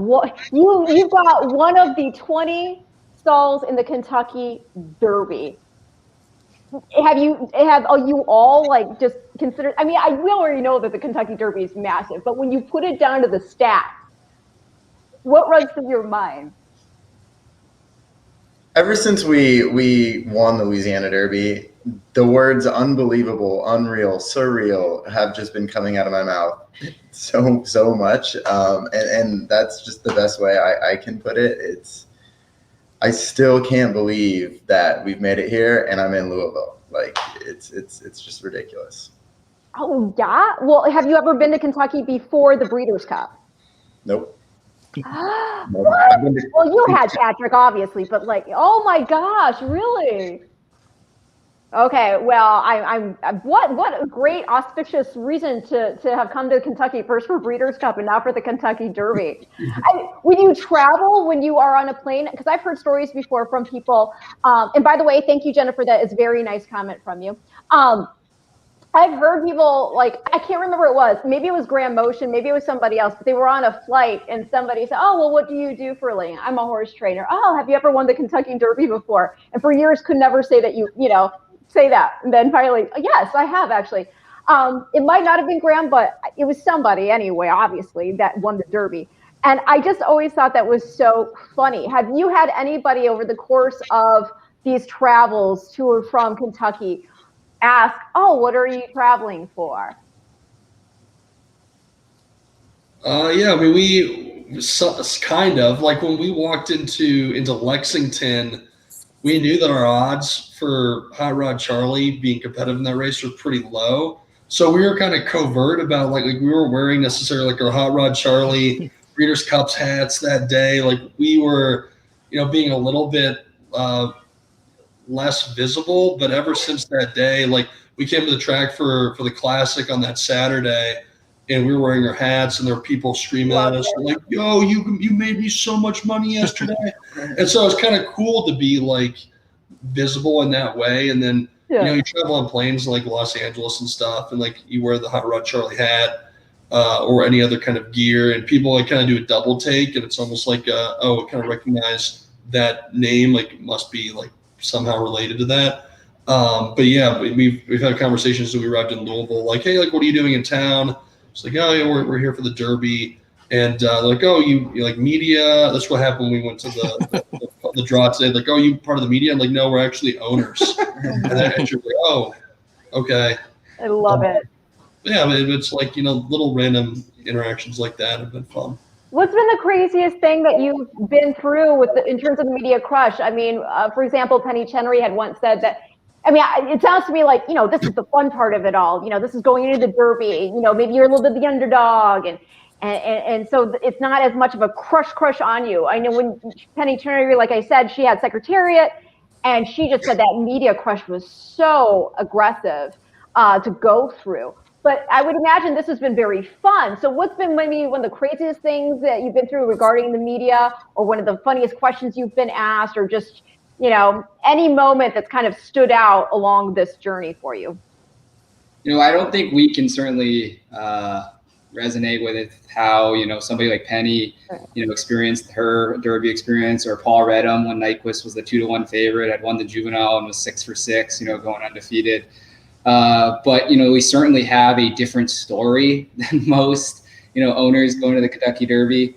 you've got one of the 20 stalls in the Kentucky Derby. Have you all like just considered? I mean, we already know that the Kentucky Derby is massive, but when you put it down to the stats, what runs through your mind? Ever since we won the Louisiana Derby, the words unbelievable, unreal, surreal have just been coming out of my mouth so much. And that's just the best way I can put it. I still can't believe that we've made it here and I'm in Louisville. Like, it's just ridiculous. Oh, yeah? Well, have you ever been to Kentucky before the Breeders' Cup? Nope. What? Well, you had Patrick, obviously, but like, oh my gosh, really? Okay, well, I'm what a great auspicious reason to have come to Kentucky, first for Breeders' Cup and now for the Kentucky Derby. When you travel, when you are on a plane, because I've heard stories before from people, and by the way, thank you, Jennifer, that is a very nice comment from you. I've heard people, like, I can't remember what it was. Maybe it was Graham Motion. Maybe it was somebody else. But they were on a flight, and somebody said, oh, well, what do you do for a living? I'm a horse trainer. Oh, have you ever won the Kentucky Derby before? And for years could never say that say that. And then finally, yes, I have, actually. It might not have been Graham, but it was somebody anyway, obviously, that won the Derby. And I just always thought that was so funny. Have you had anybody over the course of these travels to or from Kentucky ask, oh, what are you traveling for? Yeah, I mean, we kind of, like, when we walked into Lexington, we knew that our odds for Hot Rod Charlie being competitive in that race were pretty low. So we were kind of covert about, like we were wearing necessarily like our Hot Rod Charlie Breeders' Cups hats that day. Like, we were, being a little bit less visible, but ever since that day, like, we came to the track for the Classic on that Saturday, and we were wearing our hats, and there were people screaming at us like, yo, you made me so much money yesterday. And so it's kind of cool to be like visible in that way. And then you travel on planes like Los Angeles and stuff, and like you wear the Hot Rod Charlie hat or any other kind of gear, and people like kind of do a double take, and it's almost like kind of recognize that name, like it must be like somehow related to that. But yeah, we've had conversations as we arrived in Louisville, like, hey, like, what are you doing in town? It's like, oh yeah, we're here for the Derby. And like, oh, you like media? That's what happened when we went to the draw today. Like, oh, you part of the media? I'm like, no, we're actually owners. And then you're like, oh, okay. I love it. Yeah, it's like, little random interactions like that have been fun. What's been the craziest thing that you've been through in terms of the media crush? I mean, for example, Penny Chenery had once said that, I mean, it sounds to me like, this is the fun part of it all. This is going into the Derby, maybe you're a little bit the underdog. And so it's not as much of a crush on you. I know when Penny Chenery, like I said, she had Secretariat, and she just said that media crush was so aggressive to go through. But I would imagine this has been very fun. So what's been maybe one of the craziest things that you've been through regarding the media, or one of the funniest questions you've been asked, or just, any moment that's kind of stood out along this journey for you? I don't think we can certainly resonate with it, how, somebody like Penny, experienced her Derby experience, or Paul Redham when Nyquist was the 2-1 favorite, had won the Juvenile and was 6 for 6, going undefeated. But, we certainly have a different story than most, owners going to the Kentucky Derby.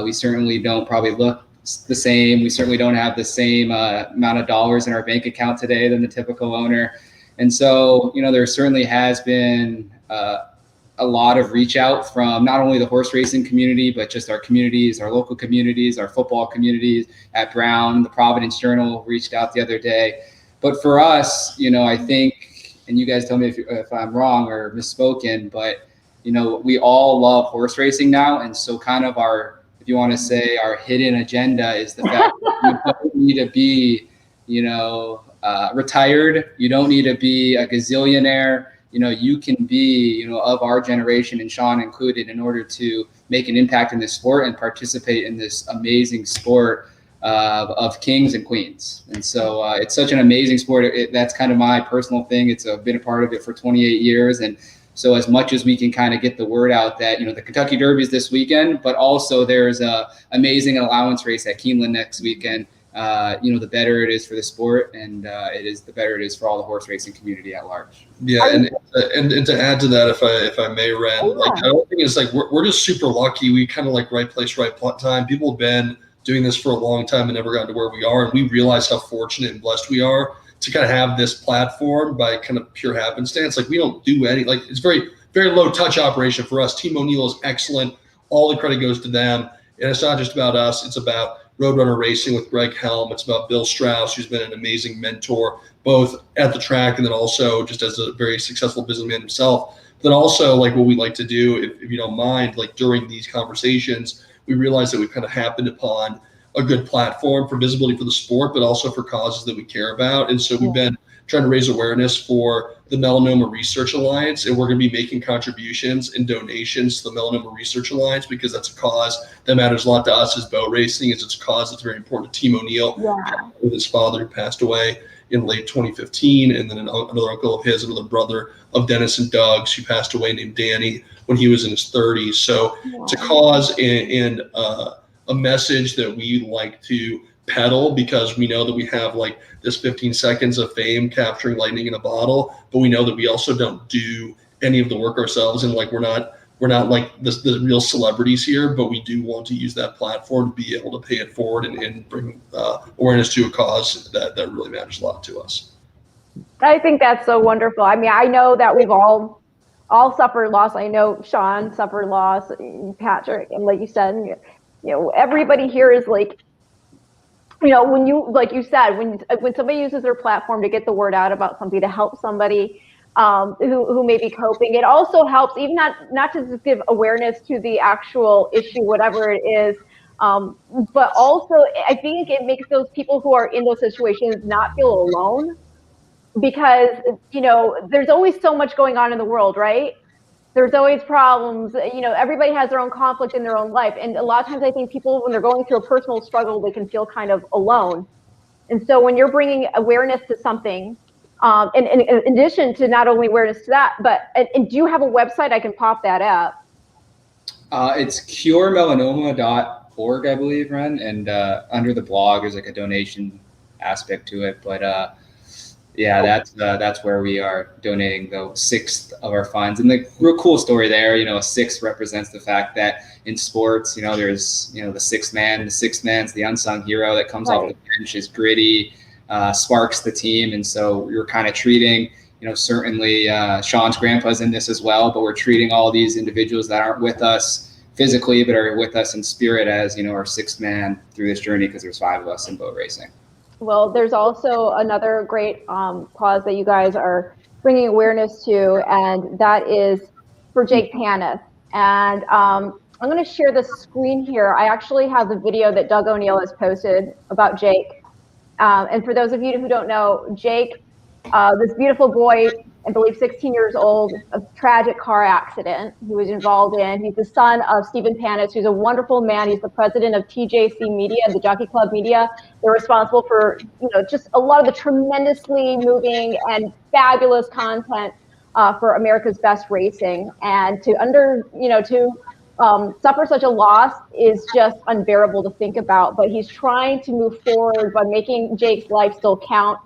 We certainly don't probably look the same. We certainly don't have the same amount of dollars in our bank account today than the typical owner. And so, there certainly has been a lot of reach out from not only the horse racing community, but just our communities, our local communities, our football communities at Brown. The Providence Journal reached out the other day. But for us, I think, and you guys tell me if I'm wrong or misspoken, but, we all love horse racing now. And so kind of our, if you want to say, our hidden agenda is the fact that you don't need to be, retired. You don't need to be a gazillionaire. You can be, of our generation, and Sean included, in order to make an impact in this sport and participate in this amazing sport of kings and queens. And so it's such an amazing sport. That's kind of my personal thing. I've been a part of it for 28 years. And so as much as we can kind of get the word out that, the Kentucky Derby is this weekend, but also there's a amazing allowance race at Keeneland next weekend. The better it is for the sport, and the better it is for all the horse racing community at large. Yeah, and to add to that, if I may, Ren, the other thing is we're just super lucky. We kind of right place, right time. People have been doing this for a long time and never gotten to where we are, and we realize how fortunate and blessed we are to kind of have this platform by kind of pure happenstance. We don't do any, it's very, very low touch operation for us. Team O'Neill is excellent. All the credit goes to them, and it's not just about us. It's about Roadrunner Racing with Greg Helm. It's about Bill Strauss, who's been an amazing mentor, both at the track and then also just as a very successful businessman himself. But then also, what we like to do, if you don't mind, during these conversations, we realize that we've kind of happened upon a good platform for visibility for the sport, but also for causes that we care about. And so we've been trying to raise awareness for the Melanoma Research Alliance, and we're going to be making contributions and donations to the Melanoma Research Alliance, because that's a cause that matters a lot to us as boat racing. It's a cause that's very important to Team O'Neill, with his father who passed away in late 2015, and then another uncle of his, another brother of Dennis and Doug's, who passed away, named Danny, when he was in his 30s. So it's a cause and a message that we like to peddle, because we know that we have this 15 seconds of fame capturing lightning in a bottle, but we know that we also don't do any of the work ourselves, and we're not the real celebrities here, but we do want to use that platform to be able to pay it forward and bring awareness to a cause that really matters a lot to us. I think that's so wonderful. I mean, I know that we've all suffered loss. I know Sean suffered loss, Patrick, and like you said, everybody here is when you, like you said, when somebody uses their platform to get the word out about something, to help somebody who may be coping, it also helps, even not to just give awareness to the actual issue, whatever it is, but also I think it makes those people who are in those situations not feel alone, because there's always so much going on in the world, right? There's always problems. Everybody has their own conflict in their own life. And a lot of times I think people, when they're going through a personal struggle, they can feel kind of alone. And so when you're bringing awareness to something, and in addition to not only awareness to that, but, and do you have a website? I can pop that up. It's curemelanoma.org, I believe, Ren. And under the blog, there's a donation aspect to it. But yeah, that's where we are donating the sixth of our funds. And the real cool story there, a sixth represents the fact that in sports, there's, the sixth man. The sixth man's the unsung hero that comes off the bench, is gritty, sparks the team. And so we were kind of treating, certainly Sean's grandpa's in this as well, but we're treating all these individuals that aren't with us physically, but are with us in spirit as, our sixth man through this journey, because there's 5 of us in boat racing. Well, there's also another great cause that you guys are bringing awareness to, and that is for Jake Panus. And I'm going to share the screen here. I actually have the video that Doug O'Neill has posted about Jake. And for those of you who don't know, Jake, this beautiful boy, I believe 16 years old, a tragic car accident he was involved in. He's the son of Stephen Panus, who's a wonderful man. He's the president of TJC Media, the Jockey Club Media. They're responsible for, just a lot of the tremendously moving and fabulous content for America's Best Racing. And to suffer such a loss is just unbearable to think about. But he's trying to move forward by making Jake's life still count.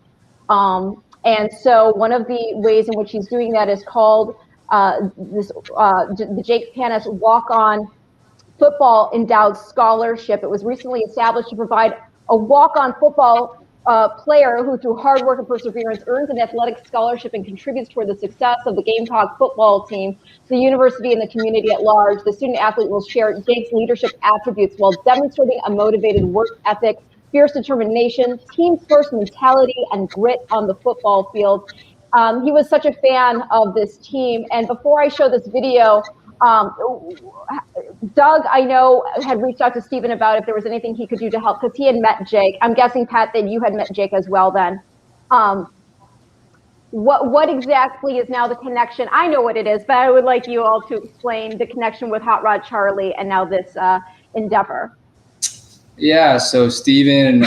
And so one of the ways in which he's doing that is called the Jake Panus Walk-On Football Endowed Scholarship. It was recently established to provide a walk-on football player who, through hard work and perseverance, earns an athletic scholarship and contributes toward the success of the Gamecock football team, the university, and the community at large. The student athlete will share Jake's leadership attributes while demonstrating a motivated work ethic, fierce determination, team first mentality, and grit on the football field. He was such a fan of this team. And before I show this video, Doug, I know, had reached out to Stephen about if there was anything he could do to help, because he had met Jake. I'm guessing, Pat, that you had met Jake as well then. What exactly is now the connection? I know what it is, but I would like you all to explain the connection with Hot Rod Charlie and now this endeavor. Yeah, so Stephen,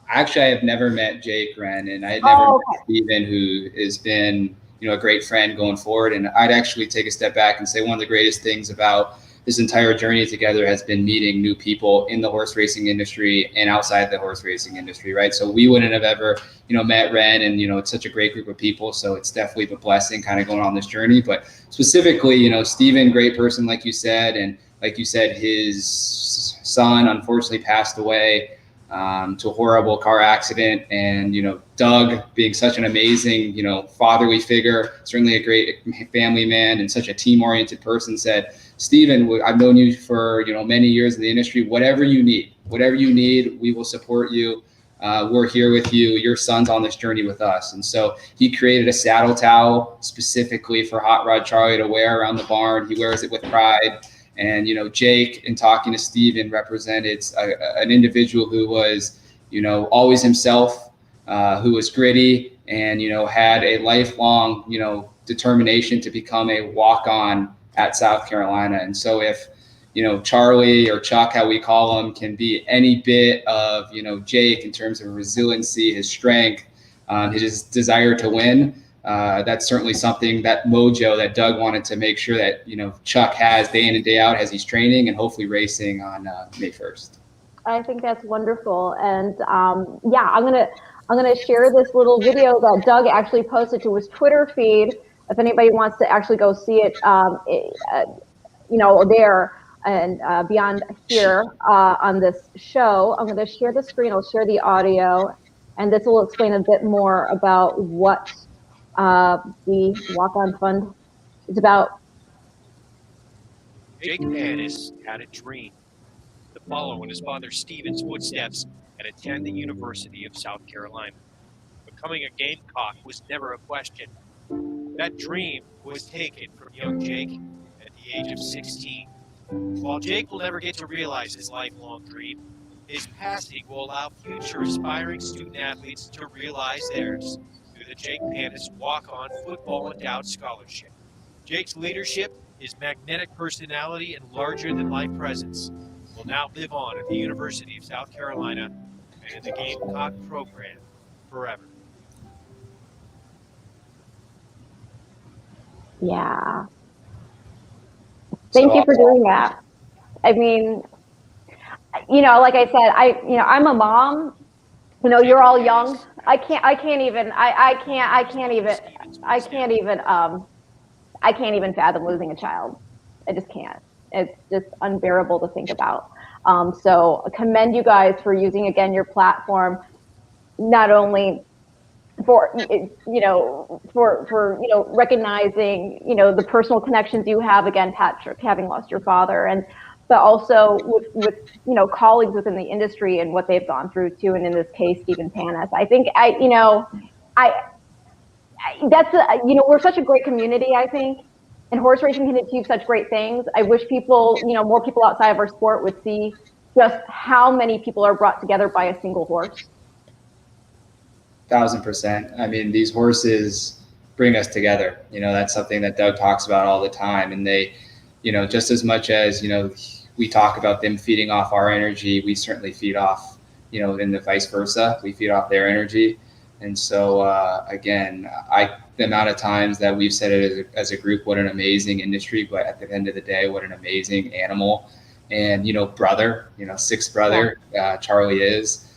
actually I have never met Jake Wren, and I had never met Stephen, who has been, a great friend going forward. And I'd actually take a step back and say one of the greatest things about this entire journey together has been meeting new people in the horse racing industry and outside the horse racing industry, right? So we wouldn't have ever, met Wren, and, it's such a great group of people. So it's definitely a blessing kind of going on this journey. But specifically, Stephen, great person, like you said, and like you said, his son unfortunately passed away to a horrible car accident. And, Doug, being such an amazing, fatherly figure, certainly a great family man and such a team-oriented person, said, Stephen, I've known you for, many years in the industry. Whatever you need, we will support you. We're here with you. Your son's on this journey with us. And so he created a saddle towel specifically for Hot Rod Charlie to wear around the barn. He wears it with pride. And, Jake, in talking to Stephen, represented an individual who was, always himself, who was gritty and, had a lifelong, determination to become a walk-on at South Carolina. And so if, Charlie or Chuck, how we call him, can be any bit of, Jake in terms of resiliency, his strength, his desire to win, that's certainly something, that mojo that Doug wanted to make sure that, Chuck has day in and day out as he's training and hopefully racing on May 1st. I think that's wonderful. And yeah, I'm gonna share this little video that Doug actually posted to his Twitter feed. If anybody wants to actually go see it, there and beyond here on this show, I'm going to share the screen. I'll share the audio, and this will explain a bit more about what the Walk-On Fund is about. Jake Panus had a dream to follow in his father Stephen's footsteps and attend the University of South Carolina. Becoming a Gamecock was never a question. That dream was taken from young Jake at the age of 16. While Jake will never get to realize his lifelong dream, his passing will allow future aspiring student athletes to realize theirs through the Jake Panus Walk-On Football Endowed Scholarship. Jake's leadership, his magnetic personality, and larger-than-life presence will now live on at the University of South Carolina and in the Gamecock program forever. Yeah. Thank you for doing that. I mean, like I said, I'm a mom. You're all young. I can't even fathom losing a child. I just can't. It's just unbearable to think about. So I commend you guys for using, again, your platform, not only for recognizing the personal connections you have, again, Patrick, having lost your father, and but also with colleagues within the industry and what they've gone through too. And in this case, Stephen Panus. I think we're such a great community, I think, and horse racing can achieve such great things. I wish people, more people outside of our sport would see just how many people are brought together by a single horse. 1000%. I mean, these horses bring us together. That's something that Doug talks about all the time. And they, just as much as, we talk about them feeding off our energy, we certainly feed off, and the vice versa. We feed off their energy. And so, again, the amount of times that we've said it as a group, what an amazing industry, but at the end of the day, what an amazing animal. And, brother, sixth brother, Charlie is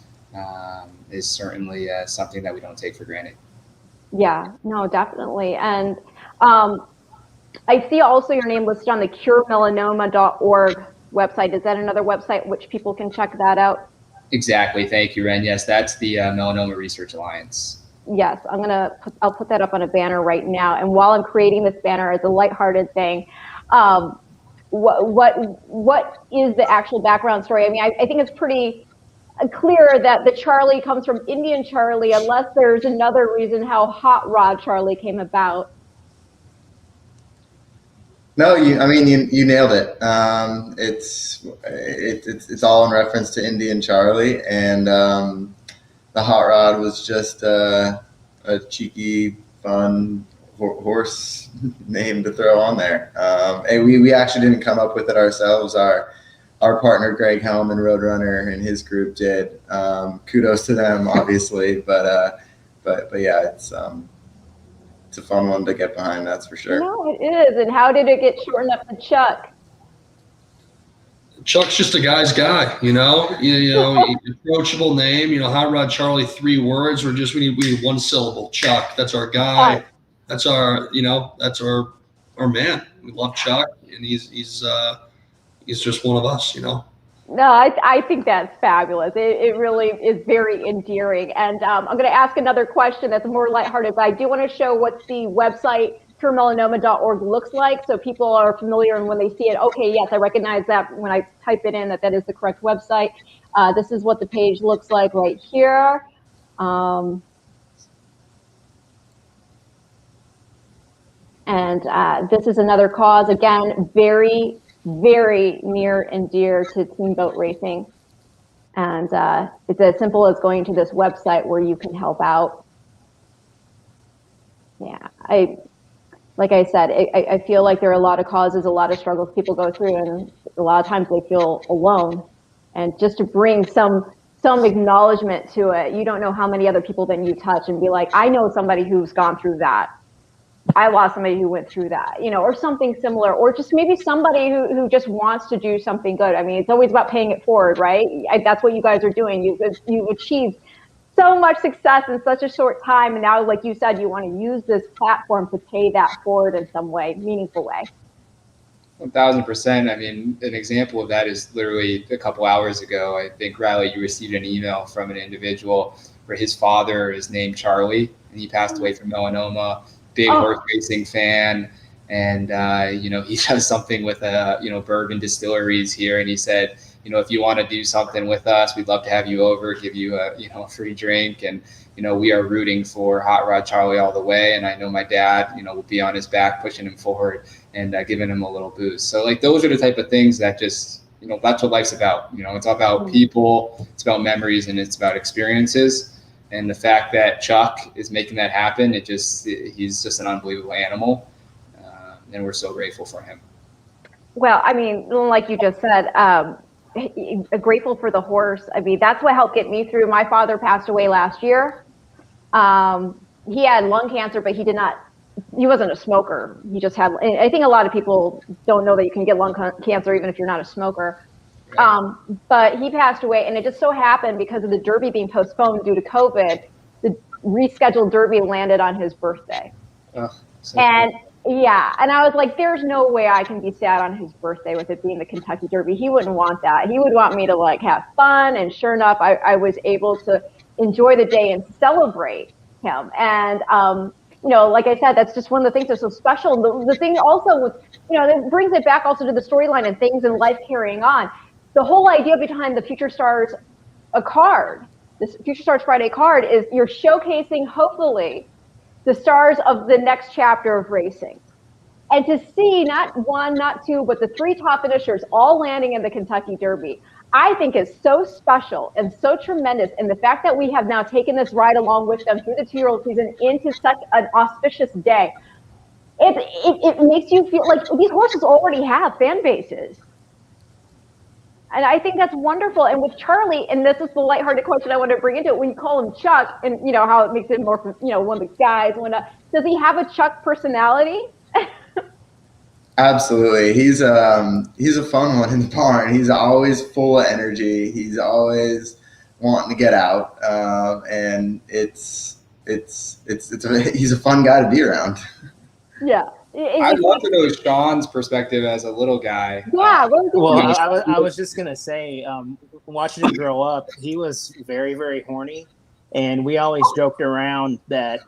certainly something that we don't take for granted. Yeah, no, definitely. And I see also your name listed on the curemelanoma.org website. Is that another website which people can check that out? Exactly. Thank you, Ren. Yes, that's the Melanoma Research Alliance. Yes, I'll put that up on a banner right now. And while I'm creating this banner as a lighthearted thing, what is the actual background story? I mean, I think it's pretty clear that the Charlie comes from Indian Charlie, unless there's another reason how Hot Rod Charlie came about. No, you nailed it. It's all in reference to Indian Charlie, and the Hot Rod was just a cheeky, fun horse name to throw on there. And we actually didn't come up with it ourselves. Our partner Greg Helm and Roadrunner and his group did. Kudos to them, obviously, but yeah, it's a fun one to get behind, that's for sure. No, it is. And how did it get shortened up to Chuck? Chuck's just a guy's guy, approachable name. Hot Rod Charlie, 3 words. We need one syllable. Chuck, that's our guy. That's our man. We love Chuck, and he's just one of us, No, I think that's fabulous. It really is very endearing. And I'm going to ask another question that's more lighthearted, but I do want to show what the website curemelanoma.org looks like, so people are familiar, and when they see it, okay, yes, I recognize that when I type it in that is the correct website. This is what the page looks like right here. And this is another cause, again, very, very near and dear to team boat racing. And it's as simple as going to this website where you can help out. Yeah, like I said, I feel like there are a lot of causes, a lot of struggles people go through, and a lot of times they feel alone. And just to bring some acknowledgement to it, you don't know how many other people then you touch and be like, I know somebody who's gone through that. I lost somebody who went through that, or something similar, or just maybe somebody who just wants to do something good. I mean, it's always about paying it forward, right? That's what you guys are doing. You've achieved so much success in such a short time, and now, like you said, you want to use this platform to pay that forward in some way, meaningful way. 1000%. I mean, an example of that is literally a couple hours ago. I think, Riley, you received an email from an individual where his father is named Charlie, and he passed away from melanoma. Big horse racing fan, and he does something with bourbon distilleries here, and he said, if you want to do something with us, we'd love to have you over, give you a free drink, and we are rooting for Hot Rod Charlie all the way, and I know my dad will be on his back pushing him forward and giving him a little boost. So those are the type of things that just that's what life's about. It's all about people, it's about memories, and it's about experiences. And the fact that Chuck is making that happen, he's just an unbelievable animal, and we're so grateful for him. Well, I mean, like you just said, grateful for the horse. I mean, that's what helped get me through. My father passed away last year. He had lung cancer, but he wasn't a smoker. He just had, I think a lot of people don't know that you can get lung cancer even if you're not a smoker. But he passed away, and it just so happened because of the Derby being postponed due to COVID, the rescheduled Derby landed on his birthday. And I was like, there's no way I can be sad on his birthday with it being the Kentucky Derby. He wouldn't want that. He would want me to have fun. And sure enough, I was able to enjoy the day and celebrate him. And like I said, that's just one of the things that's so special. The thing also with, that brings it back also to the storyline and things in life carrying on. The whole idea behind the Future Stars card, this Future Stars Friday card, is you're showcasing, hopefully, the stars of the next chapter of racing. And to see not one, not two, but the 3 top finishers all landing in the Kentucky Derby, I think is so special and so tremendous. And the fact that we have now taken this ride along with them through the 2-year-old season into such an auspicious day, it makes you feel like these horses already have fan bases. And I think that's wonderful. And with Charlie, and this is the lighthearted question I want to bring into it, when you call him Chuck, and how it makes it more, one of the guys, does he have a Chuck personality? Absolutely. He's a fun one in the barn. He's always full of energy. He's always wanting to get out. And he's a fun guy to be around. Yeah. I'd love to know Sean's perspective as a little guy. Yeah. I was just gonna say, watching him grow up, he was very, very horny, and we always joked around that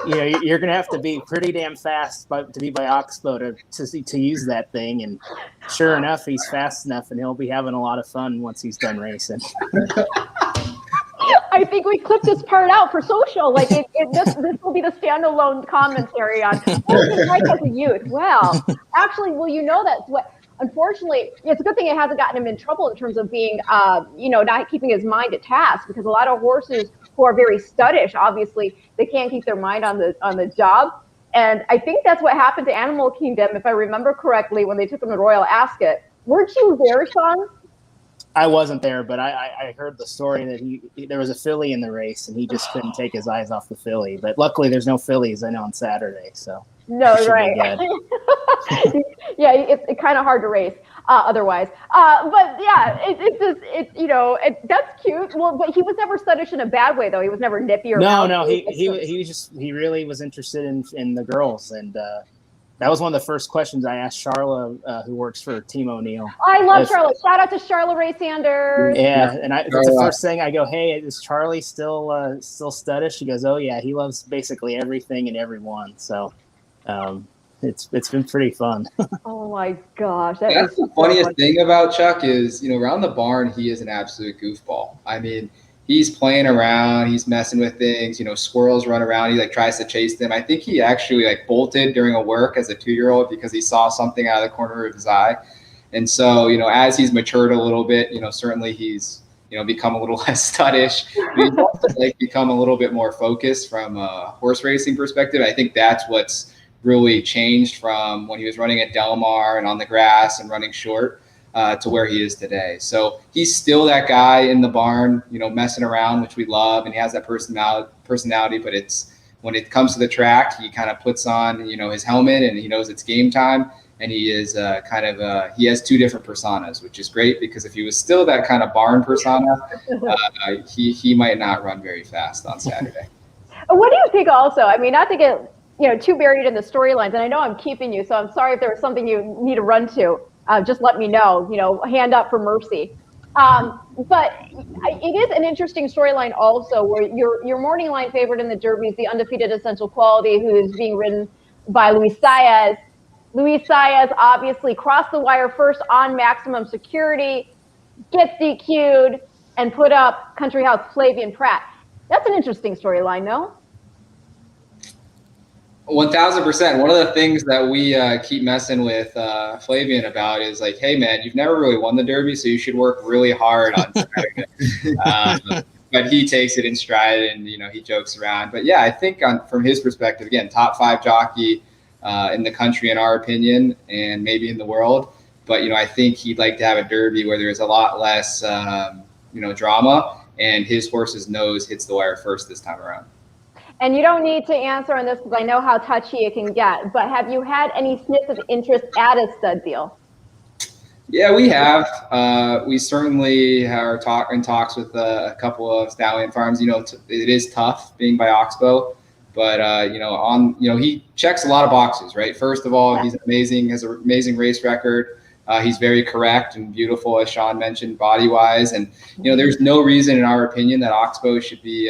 you're gonna have to be pretty damn fast to be by Oxbow to use that thing. And sure enough, he's fast enough, and he'll be having a lot of fun once he's done racing. I think we clipped this part out for social. Like this will be the standalone commentary on what was it like as a youth. Well, actually, that's what. Unfortunately, it's a good thing it hasn't gotten him in trouble in terms of being, not keeping his mind at task, because a lot of horses who are very studdish, obviously, they can't keep their mind on the job. And I think that's what happened to Animal Kingdom, if I remember correctly, when they took him to Royal Ascot. Weren't you there, Sean? I wasn't there, but I heard the story that there was a filly in the race, and he just couldn't take his eyes off the filly. But luckily, there's no fillies, I know, on Saturday, so. No, right. Yeah, it's kind of hard to race otherwise. But yeah, that's cute. Well, but he was never studdish in a bad way, though. He was never nippy or. No. He really was interested in the girls, and that was one of the first questions I asked Charla, who works for Team O'Neill. I love Charla. Shout out to Charla Ray Sanders. Yeah, and it's the first thing I go, hey, is Charlie still studdish? She goes, oh yeah, he loves basically everything and everyone. So. It's been pretty fun. Oh my gosh. That's the funniest thing about Chuck is, around the barn, he is an absolute goofball. I mean, he's playing around, he's messing with things, squirrels run around, he tries to chase them. I think he actually bolted during a work as a 2-year-old because he saw something out of the corner of his eye. And so, as he's matured a little bit, certainly he's, become a little less studdish. He's also become a little bit more focused from a horse racing perspective. I think that's what's really changed from when he was running at Del Mar and on the grass and running short to where he is today. So he's still that guy in the barn, messing around, which we love, and he has that personality. But it's when it comes to the track, he kind of puts on, his helmet, and he knows it's game time. And he is he has 2 different personas, which is great, because if he was still that kind of barn persona, he might not run very fast on Saturday. What do you think also? I mean, not to get too buried in the storylines, and I know I'm keeping you, so I'm sorry if there was something you need to run to. Just let me know. Hand up for mercy. But it is an interesting storyline also, where your morning line favorite in the Derby is the undefeated Essential Quality, who is being ridden by Luis Saez. Luis Saez obviously crossed the wire first on maximum security, gets DQ'd, and put up Country House Flavian Pratt. That's an interesting storyline, no? 1000%. One of the things that we keep messing with Flavian about is hey man, you've never really won the Derby, so you should work really hard on Saturday. But he takes it in stride, and he jokes around. But yeah, I think from his perspective, again, top 5 jockey in the country, in our opinion, and maybe in the world. But I think he'd like to have a Derby where there's a lot less drama, and his horse's nose hits the wire first this time around. And you don't need to answer on this, because I know how touchy it can get, but have you had any sniff of interest at a stud deal? Yeah, we have. We certainly are in talks with a couple of stallion farms. It is tough being by Oxbow, but he checks a lot of boxes, right? First of all, he's amazing, has an amazing race record. He's very correct and beautiful, as Sean mentioned, body-wise. And, there's no reason, in our opinion, that Oxbow should be,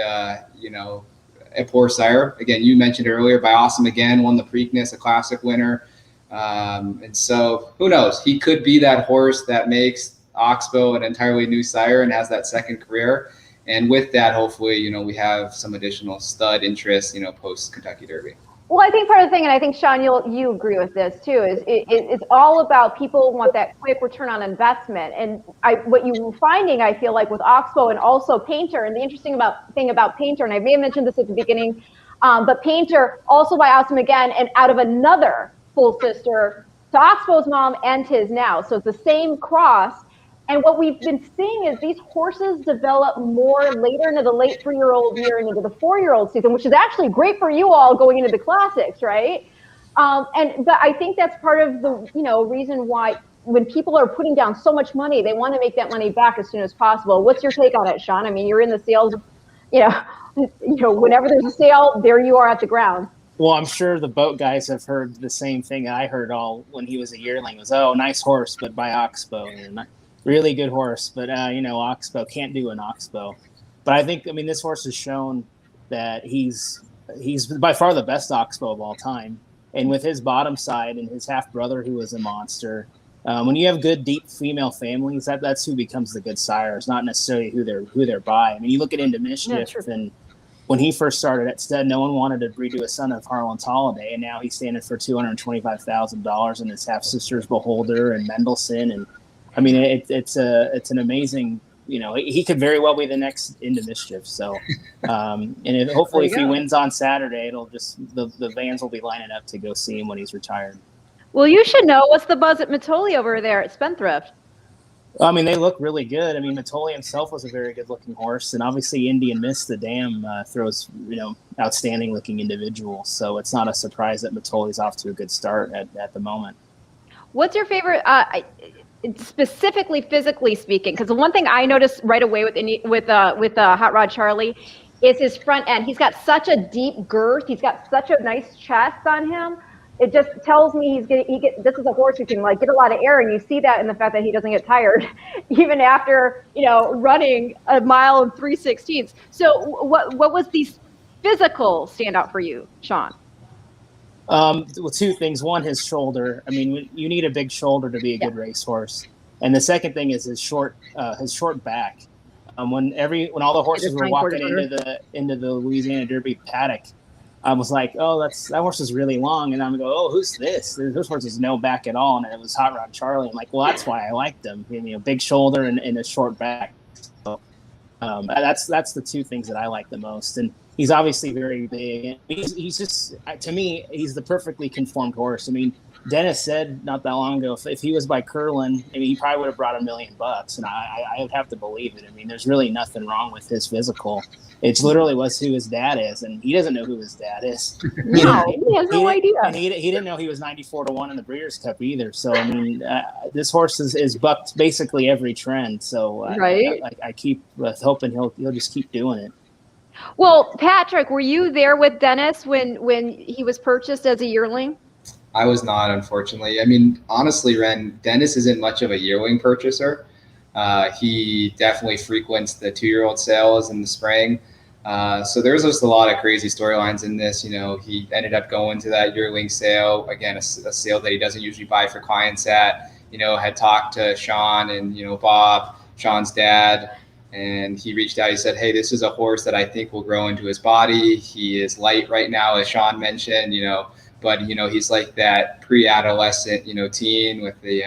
a poor sire. Again, you mentioned earlier, by Awesome Again, won the Preakness, a classic winner. And so who knows? He could be that horse that makes Oxbow an entirely new sire and has that second career. And with that, hopefully, we have some additional stud interest, post Kentucky Derby. Well, I think part of the thing, and I think, Sean, you agree with this too, is it's all about people want that quick return on investment. And what you were finding, I feel like, with Oxbow and also Painter, and the interesting thing about Painter, and I may have mentioned this at the beginning, but Painter also by Awesome Again, and out of another full sister to Oxbow's mom and his now. So it's the same cross. And what we've been seeing is these horses develop more later into the late 3-year-old year and into the 4-year-old season, which is actually great for you all going into the classics, right? But I think that's part of the reason why when people are putting down so much money, they want to make that money back as soon as possible. What's your take on it, Sean? I mean, you're in the sales, whenever there's a sale, there you are at the ground. Well, I'm sure the boat guys have heard the same thing I heard all when he was a yearling was, oh, nice horse, but by Oxbow. And really good horse, but Oxbow can't do an Oxbow. But I think, this horse has shown that he's by far the best Oxbow of all time. And with his bottom side and his half brother, who was a monster, when you have good, deep female families, that's who becomes the good sire. It's not necessarily who they're by. You look at Into Mischief, and when he first started at stud, no one wanted to breed to a son of Harlan's Holiday, and now he's standing for $225,000, and his half sisters Beholder and Mendelssohn, and it's an amazing, he could very well be the next Into Mischief. So, and hopefully if he wins on Saturday, it'll just, the vans will be lining up to go see him when he's retired. Well, you should know what's the buzz at Matoli over there at Spendthrift. They look really good. Matoli himself was a very good looking horse, and obviously Indian Miss the Dam throws, outstanding looking individuals. So it's not a surprise that Matoli's off to a good start at the moment. What's your favorite, specifically physically speaking? Because the one thing I noticed right away with Hot Rod Charlie is his front end. He's got such a deep girth. He's got such a nice chest on him. It just tells me this is a horse who can get a lot of air, and you see that in the fact that he doesn't get tired, even after running a mile and 3/16. So what was the physical standout for you, Sean? Well, two things. One, his shoulder. You need a big shoulder to be a good racehorse, and the second thing is his short back. When all the horses were walking into the Louisiana Derby paddock, I was like, oh, that horse is really long, and I'm going, oh, who's this? This horse has no back at all, and it was Hot Rod Charlie. I'm like, well, that's why I liked him. Big shoulder and a short back. So that's the two things that I like the most, and he's obviously very big. He's just, to me, he's the perfectly conformed horse. Dennis said not that long ago, if he was by Curlin, he probably would have brought $1 million, and I would have to believe it. There's really nothing wrong with his physical. It's literally was who his dad is, and he doesn't know who his dad is. No, he has no idea. And he didn't know he was 94-1 in the Breeders' Cup either. So this horse is bucked basically every trend. So right. I keep hoping he'll just keep doing it. Well, Patrick, were you there with Dennis when he was purchased as a yearling? I was not, unfortunately. Honestly, Ren, Dennis isn't much of a yearling purchaser. He definitely frequents the 2-year-old sales in the spring. So there's just a lot of crazy storylines in this. He ended up going to that yearling sale, again, a sale that he doesn't usually buy for clients at, had talked to Sean and, Bob, Sean's dad, and he reached out. He said, hey, this is a horse that I think will grow into his body. He is light right now, as Sean mentioned, but he's like that pre-adolescent, teen with the,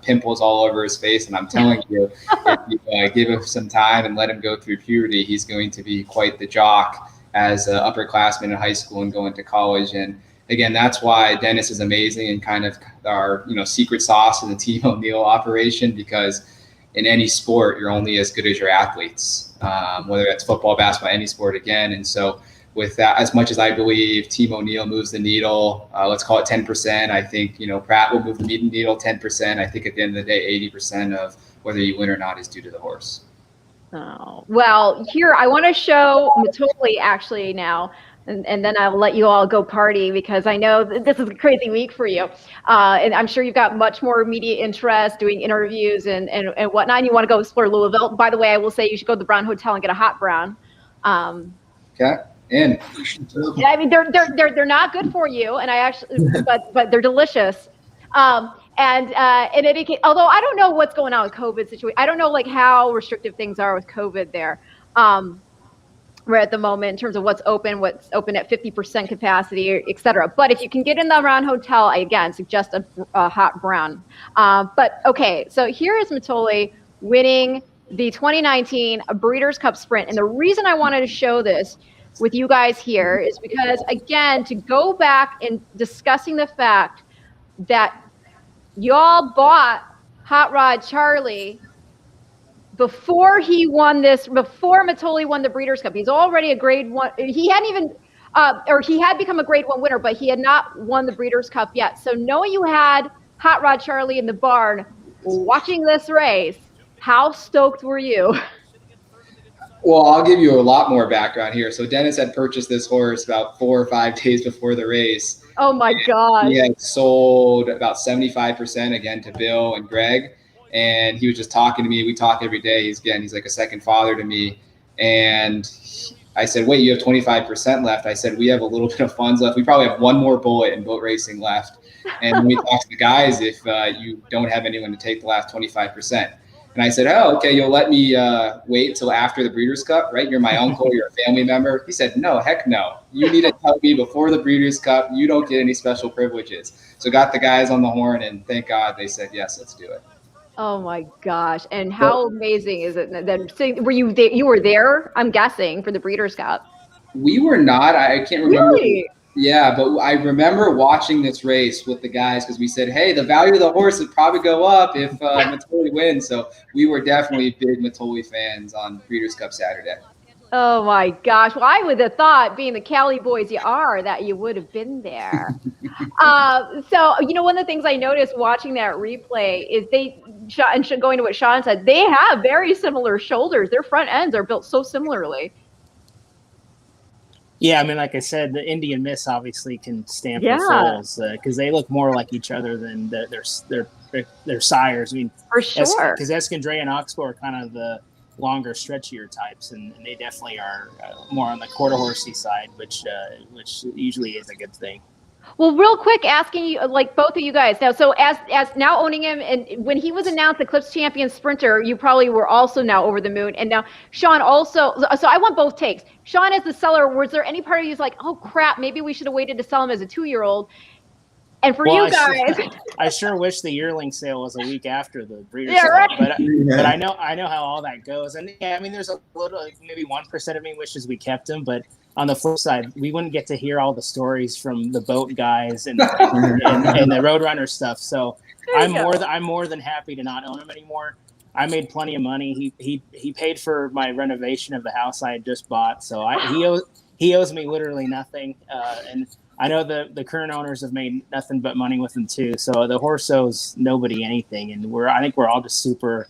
pimples all over his face. And I'm telling you, if you give him some time and let him go through puberty, he's going to be quite the jock as an upperclassman in high school and going to college. And again, that's why Dennis is amazing and kind of our, secret sauce in the Team O'Neill operation, because in any sport, you're only as good as your athletes, whether it's football, basketball, any sport again. And so with that, as much as I believe Team O'Neill moves the needle, let's call it 10%. I think, Pratt will move the needle 10%. I think at the end of the day, 80% of whether you win or not is due to the horse. Oh, well, here, I want to show Matoli actually now, and then I'll let you all go party, because I know this is a crazy week for you. And I'm sure you've got much more media interest, doing interviews and whatnot, and you want to go explore Louisville. By the way, I will say you should go to the Brown Hotel and get a hot brown. Okay. And Yeah, I mean, they're not good for you, and I actually, but they're delicious. And in any case, although I don't know what's going on with COVID situation, I don't know like how restrictive things are with COVID there. Right at the moment in terms of what's open at 50% capacity, et cetera. But if you can get in the Round Hotel, I again suggest a hot brown. But okay, so here is Matoli winning the 2019 Breeders' Cup Sprint. And the reason I wanted to show this with you guys here is because, again, to go back and discussing the fact that y'all bought Hot Rod Charlie before Matoli won the Breeders' Cup. He's already a grade one. He hadn't even, he had become a grade one winner, but he had not won the Breeders' Cup yet. So knowing you had Hot Rod Charlie in the barn watching this race, how stoked were you? Well, I'll give you a lot more background here. So Dennis had purchased this horse about 4 or 5 days before the race. Oh my gosh. He had sold about 75% again to Bill and Greg. And he was just talking to me. We talk every day. He's like a second father to me. And I said, wait, you have 25% left. I said, we have a little bit of funds left. We probably have one more bullet in boat racing left. And when we talk to the guys, if you don't have anyone to take the last 25%. And I said, oh, okay, you'll let me wait till after the Breeders' Cup, right? You're my uncle, you're a family member. He said, no, heck no. You need to tell me before the Breeders' Cup. You don't get any special privileges. So got the guys on the horn, and thank God they said, yes, let's do it. Oh my gosh. And how amazing is it that were you there? You were there, I'm guessing, for the Breeders' Cup. We were not. I can't remember. Really? Yeah, but I remember watching this race with the guys because we said, hey, the value of the horse would probably go up if Matoli wins. So we were definitely big Matoli fans on Breeders' Cup Saturday. Oh my gosh. Well, I would have thought, being the Cali boys you are, that you would have been there. So, one of the things I noticed watching that replay is going to what Sean said, they have very similar shoulders. Their front ends are built so similarly. Yeah, I mean, like I said, the Indian Miss obviously can stand for souls because they look more like each other than their sires. I mean, for sure. Because Escondrea and Oxbow are kind of the longer, stretchier types, and they definitely are more on the quarter horsey side, which usually is a good thing. Well, real quick, asking you, like both of you guys now. So as now owning him, and when he was announced Eclipse Champion Sprinter, you probably were also now over the moon. And now Sean also. So I want both takes. Sean, as the seller, was there any part of you who's like, oh crap, maybe we should have waited to sell him as a 2-year-old? And for you guys, I sure wish the yearling sale was a week after the breeders' sale, right? but I know how all that goes. And yeah, I mean, there's a little, maybe 1% of me wishes we kept him, but on the flip side, we wouldn't get to hear all the stories from the boat guys and the Roadrunner stuff. So I'm more than happy to not own him anymore. I made plenty of money. He paid for my renovation of the house I had just bought, so he owes me literally nothing. And I know the current owners have made nothing but money with him too. So the horse owes nobody anything, and I think we're all just super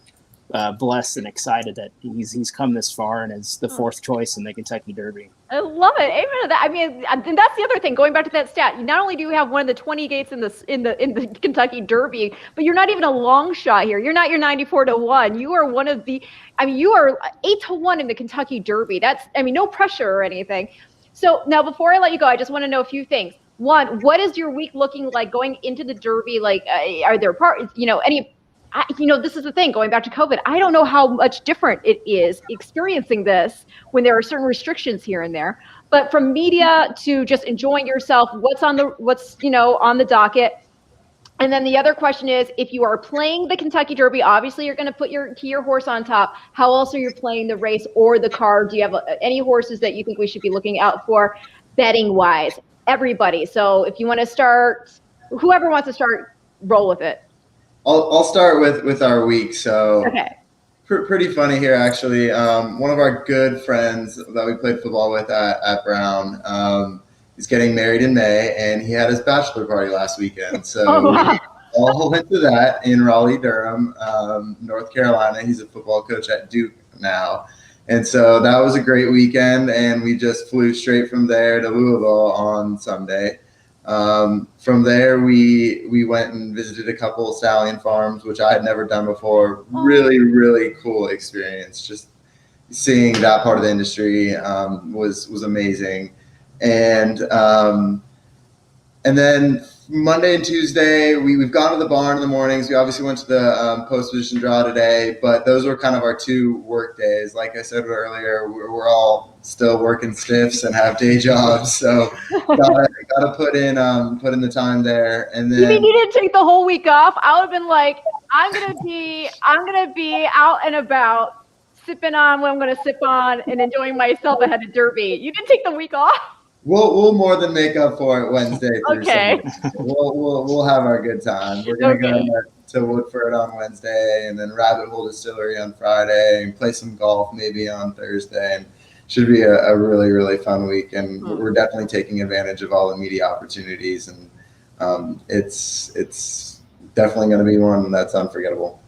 blessed and excited that he's come this far and is the 4th choice in the Kentucky Derby. I love it. Amen to that. I mean, that's the other thing. Going back to that stat, not only do you have one of the 20 gates in the Kentucky Derby, but you're not even a long shot here. You're not your 94-1. You are one of the. I mean, you are 8-1 in the Kentucky Derby. That's. I mean, no pressure or anything. So now, before I let you go, I just want to know a few things. One, what is your week looking like going into the Derby? Like, are there parts? Any. This is the thing, going back to COVID, I don't know how much different it is experiencing this when there are certain restrictions here and there, but from media to just enjoying yourself, what's on the docket. And then the other question is, if you are playing the Kentucky Derby, obviously you're going to put your horse on top. How else are you playing the race or the card? Do you have any horses that you think we should be looking out for betting wise? Everybody. So if you want to start, whoever wants to start, roll with it. I'll start with our week. So okay. Pretty funny here, actually. One of our good friends that we played football with at Brown, he's getting married in May, and he had his bachelor party last weekend. So we all went to that in Raleigh-Durham, North Carolina. He's a football coach at Duke now. And so that was a great weekend, and we just flew straight from there to Louisville on Sunday. From there, we went and visited a couple of stallion farms, which I had never done before. Really, really cool experience. Just seeing that part of the industry was amazing. And then Monday and Tuesday, we've gone to the barn in the mornings. We obviously went to the post position draw today, but those were kind of our 2 work days. Like I said earlier, we're all still working stiffs and have day jobs, so gotta put in the time there. And then You mean you didn't take the whole week off? I would have been like, I'm gonna be out and about, sipping on what I'm gonna sip on, and enjoying myself ahead of Derby. You didn't take the week off? We'll more than make up for it Wednesday through Okay. Sunday. We'll have our good time. We're gonna go to Woodford on Wednesday, and then Rabbit Hole Distillery on Friday, and play some golf maybe on Thursday. And should be a really, really fun week. And we're definitely taking advantage of all the media opportunities, and it's definitely going to be one that's unforgettable.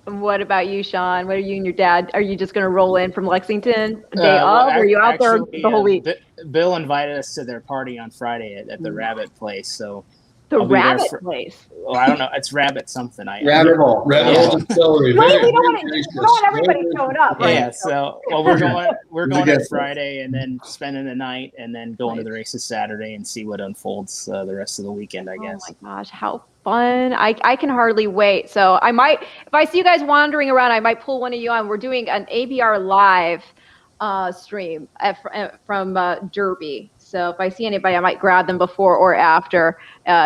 And what about you, Sean? What are you and your dad? Are you just going to roll in from Lexington day Well, of? Or are you out there actually, the whole week? Bill invited us to their party on Friday at the Rabbit place. So The I'll be there Rabbit place. well, I don't know. It's Rabbit something. Rabbit hole. Rabbit Hole Distillery. Wait, Very, we don't very gracious. want everybody showing up, right? Yeah. So we're going good on Friday and then spending the night and then going to the races Saturday and see what unfolds the rest of the weekend, I guess. Oh my gosh, how fun. I can hardly wait. So I might, if I see you guys wandering around, I might pull one of you on. We're doing an ABR live stream from Derby. So if I see anybody, I might grab them before or after,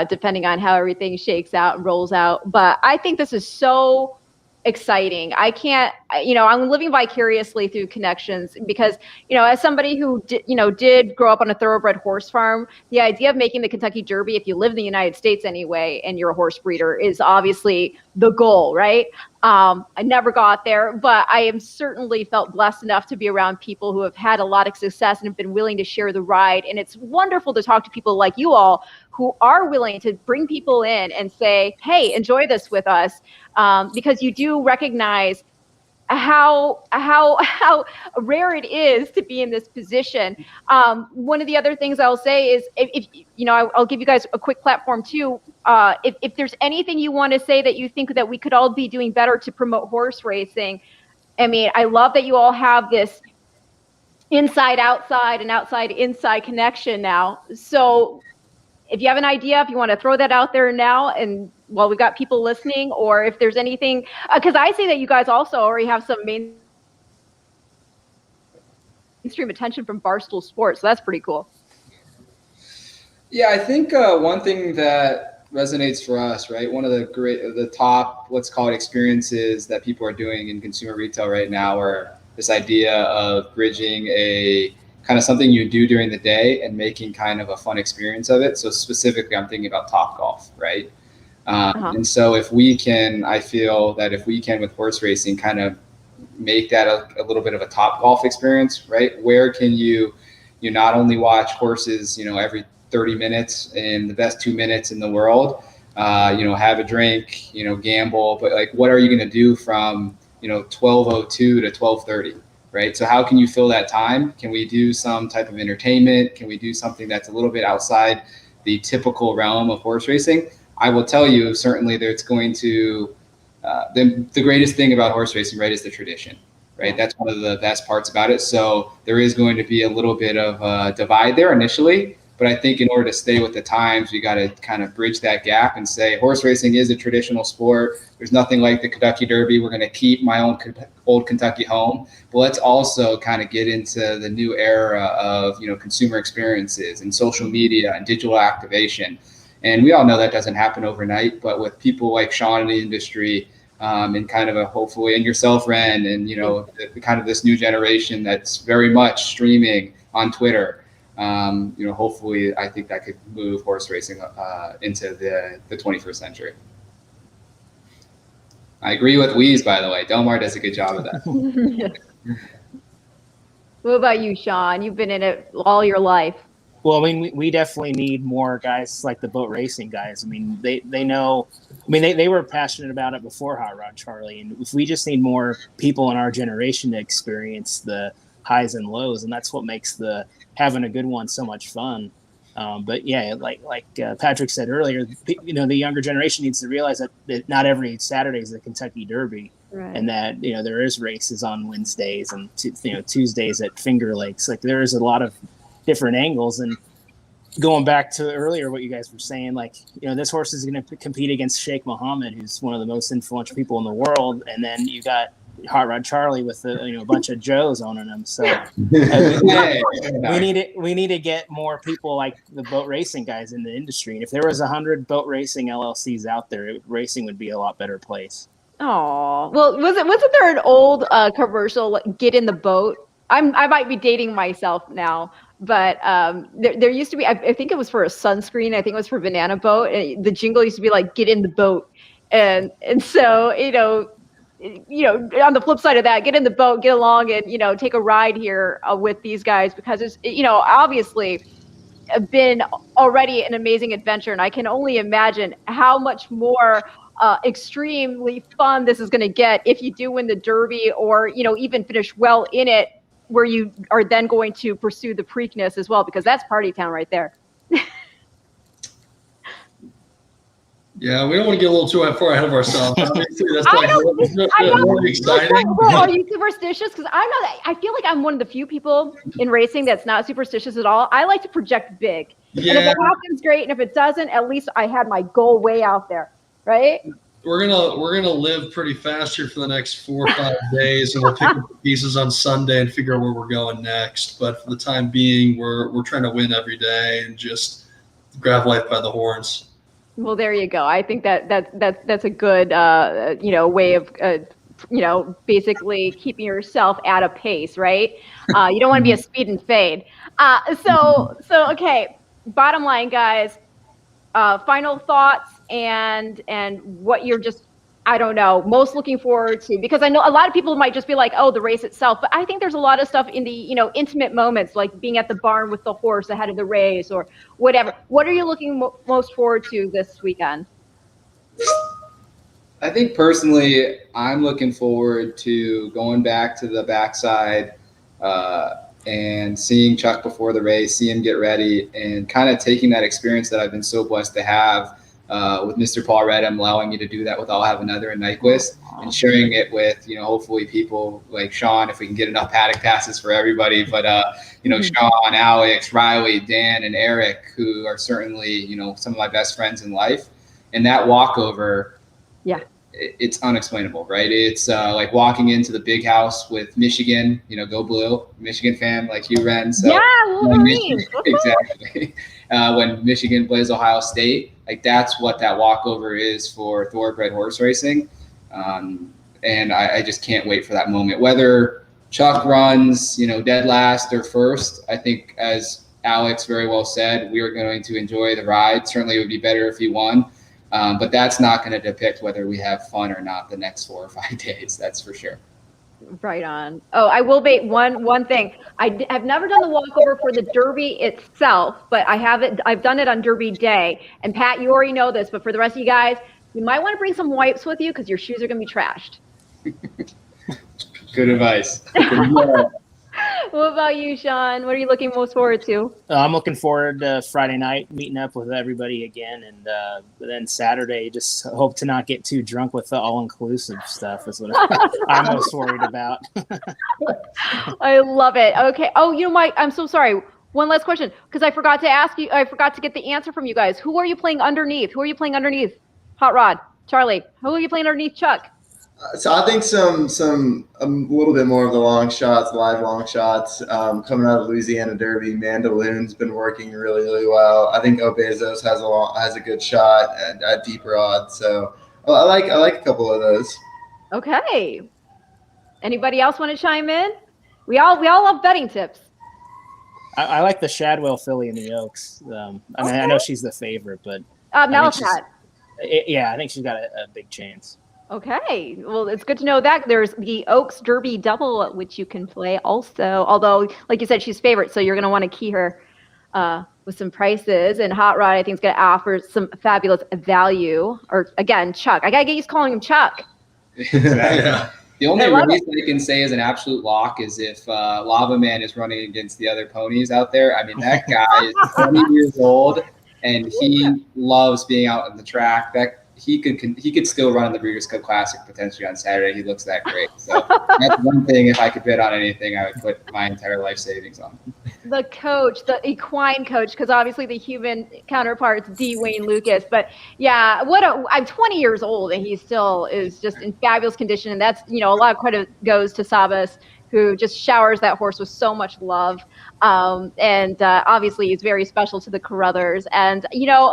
depending on how everything shakes out and rolls out. But I think this is so exciting. I'm living vicariously through connections because, as somebody who did grow up on a thoroughbred horse farm, the idea of making the Kentucky Derby, if you live in the United States anyway, and you're a horse breeder, is obviously the goal, right? I never got there, but I am certainly felt blessed enough to be around people who have had a lot of success and have been willing to share the ride. And it's wonderful to talk to people like you all who are willing to bring people in and say, hey, enjoy this with us. Because you do recognize how rare it is to be in this position. One of the other things I'll say is, if I'll give you guys a quick platform too. If there's anything you want to say that you think that we could all be doing better to promote horse racing, I mean, I love that you all have this inside outside and outside inside connection now. So if you have an idea, if you want to throw that out there now, and while we've got people listening, or if there's anything, because I see that you guys also already have some mainstream attention from Barstool Sports, so that's pretty cool. Yeah, I think one thing that resonates for us, right? One of the top, let's call it, experiences that people are doing in consumer retail right now are this idea of bridging a kind of something you do during the day and making kind of a fun experience of it. So specifically, I'm thinking about Topgolf, right? And so I feel that if we can with horse racing kind of make that a little bit of a Topgolf experience, right? Where can you not only watch horses, every 30 minutes in the best 2 minutes in the world, have a drink, gamble, but like, what are you going to do from, 12:02 to 12:30? Right. So how can you fill that time? Can we do some type of entertainment? Can we do something that's a little bit outside the typical realm of horse racing? I will tell you, certainly there's going to, the greatest thing about horse racing, right, is the tradition, right? That's one of the best parts about it. So there is going to be a little bit of a divide there initially, but I think in order to stay with the times, we got to kind of bridge that gap and say horse racing is a traditional sport. There's nothing like the Kentucky Derby. We're going to keep my own old Kentucky home, but let's also kind of get into the new era of, consumer experiences and social media and digital activation. And we all know that doesn't happen overnight, but with people like Sean in the industry, and kind of hopefully, and yourself, Ren, and, kind of this new generation that's very much streaming on Twitter, hopefully I think that could move horse racing into the 21st century. I agree with Weeze, by the way. Delmar does a good job of that. What about you, Sean? You've been in it all your life. Well, I mean, we definitely need more guys like the boat racing guys. I mean, they know. I mean, they were passionate about it before Hot Rod Charlie, and if we just need more people in our generation to experience the highs and lows, and that's what makes having a good one so much fun. But yeah, like Patrick said earlier, the younger generation needs to realize that not every Saturday is the Kentucky Derby. Right. and that there is races on Wednesdays and Tuesdays at Finger Lakes. Like there is a lot of different angles. And going back to earlier what you guys were saying, like this horse is going to compete against Sheikh Mohammed, who's one of the most influential people in the world, and then you got Hot Rod Charlie with a bunch of Joes owning him. So we need to get more people like the boat racing guys in the industry. And if there was 100 boat racing LLCs out there, racing would be a lot better place. Oh, well, wasn't there an old commercial, like, get in the boat? I might be dating myself now, but there used to be, I think it was for a sunscreen. I think it was for Banana Boat. And the jingle used to be like, get in the boat. And so, on the flip side of that, get in the boat, get along and, take a ride here with these guys, because it's, obviously been already an amazing adventure. And I can only imagine how much more extremely fun this is going to get if you do win the Derby, or, even finish well in it, where you are then going to pursue the Preakness as well, because that's party town right there. Yeah, we don't want to get a little too far ahead of ourselves. Obviously, that's really exciting. Are you superstitious? Because I feel like I'm one of the few people in racing that's not superstitious at all. I like to project big. Yeah. And if it happens, great. And if it doesn't, at least I had my goal way out there, right? We're gonna live pretty fast here for the next 4 or 5 days, and we'll pick up the pieces on Sunday and figure out where we're going next. But for the time being, we're trying to win every day and just grab life by the horns. Well, there you go. I think that's a good way of basically keeping yourself at a pace, right? You don't want to be a speed and fade. So okay. Bottom line, guys. Final thoughts and what you're just, I don't know, most looking forward to, because I know a lot of people might just be like, oh, the race itself, but I think there's a lot of stuff in the intimate moments, like being at the barn with the horse ahead of the race or whatever. What are you looking most forward to this weekend? I think personally, I'm looking forward to going back to the backside and seeing Chuck before the race, see him get ready, and kind of taking that experience that I've been so blessed to have with Mr. Paul Redham, allowing me to do that with I'll Have Another and Nyquist, and sharing it with, hopefully people like Sean, if we can get enough paddock passes for everybody, but, Sean, Alex, Riley, Dan, and Eric, who are certainly, some of my best friends in life. And that walkover, yeah, it's unexplainable, right? It's like walking into the big house with Michigan, go Blue, Michigan fan like you, Ren. So yeah, Wolverine. Exactly. When Michigan plays Ohio State, like that's what that walkover is for thoroughbred horse racing. And I just can't wait for that moment. Whether Chuck runs, dead last or first, I think, as Alex very well said, we are going to enjoy the ride. Certainly it would be better if he won. But that's not going to depict whether we have fun or not the next 4 or 5 days. That's for sure. Right on. Oh, I will bait one thing. I've never done the walkover for the Derby itself, but I've done it on Derby Day. And Pat, you already know this, but for the rest of you guys, you might want to bring some wipes with you because your shoes are going to be trashed. Good advice. What about you, Sean? What are you looking most forward to? I'm looking forward to Friday night, meeting up with everybody again. And then Saturday, just hope to not get too drunk with the all-inclusive stuff is what I'm most worried about. I love it. Okay. Oh, Mike, I'm so sorry. One last question, because I forgot to ask you. I forgot to get the answer from you guys. Who are you playing underneath? Hot Rod, Charlie. Who are you playing underneath Chuck? So I think a little bit more of the long shots, live long shots, coming out of Louisiana Derby. Mandaloon's been working really, really well. I think Obezos has a good shot at deep rod. So I like a couple of those. Okay. Anybody else want to chime in? We all love betting tips. I like the Shadwell filly in the Oaks. I know she's the favorite, but Malachi. Yeah, I think she's got a big chance. Okay, well, it's good to know that there's the Oaks Derby double, which you can play also. Although, like you said, she's favorite, so you're going to want to key her with some prices. And Hot Rod, I think, is going to offer some fabulous value. Or again, Chuck. I got to get used to calling him Chuck. Exactly. Yeah. The only race I can say is an absolute lock is if Lava Man is running against the other ponies out there. I mean, that guy is 20 years old, and he loves being out on the track. he could still run in the Breeders' Cup Classic potentially on Saturday. He looks that great. So that's one thing. If I could bet on anything, I would put my entire life savings on. The coach, the equine coach, because obviously the human counterpart's D. Wayne Lucas. But yeah, I'm 20 years old and he still is just in fabulous condition. And that's, a lot of credit goes to Sabas, who just showers that horse with so much love. And obviously he's very special to the Carruthers. And,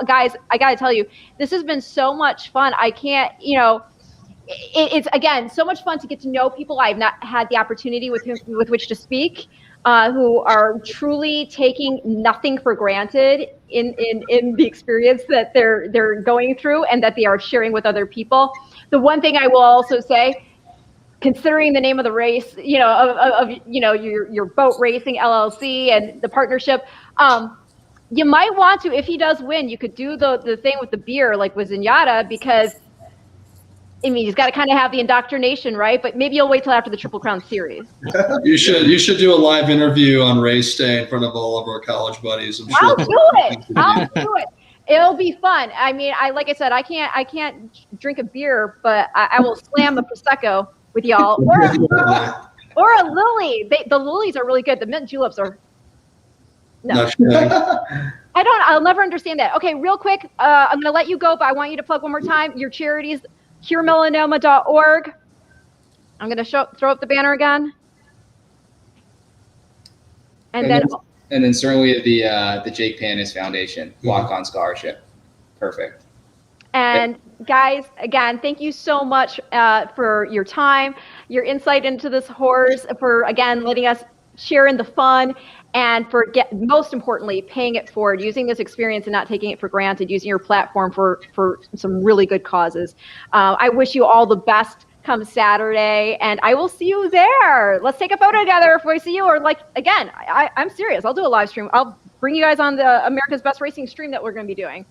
guys, I got to tell you, this has been so much fun. I can't, it's, again, so much fun to get to know people I've not had the opportunity with which to speak. Who are truly taking nothing for granted in the experience that they're going through and that they are sharing with other people. The one thing I will also say, considering the name of the race, your boat racing LLC and the partnership, you might want to, if he does win, you could do the thing with the beer like with Zenyatta, because he's got to kind of have the indoctrination, right? But maybe you'll wait till after the Triple Crown series. You should do a live interview on race day in front of all of our college buddies. I'll do it. It'll be fun. I mean, like I said, I can't drink a beer, but I will slam the Prosecco with y'all, or a lily. The lilies are really good. The mint juleps are. No. I'll never understand that. Okay, real quick, I'm going to let you go, but I want you to plug one more time your charities. CureMelanoma.org. I'm going to throw up the banner again. And then certainly the Jake Panus Foundation, walk-on scholarship. Perfect. And guys, again, thank you so much for your time, your insight into this horse, for, again, letting us share in the fun, and for most importantly, paying it forward, using this experience and not taking it for granted, using your platform for some really good causes. I wish you all the best come Saturday, and I will see you there. Let's take a photo together if we see you, or again, I'm serious. I'll do a live stream. I'll bring you guys on the America's Best Racing stream that we're going to be doing.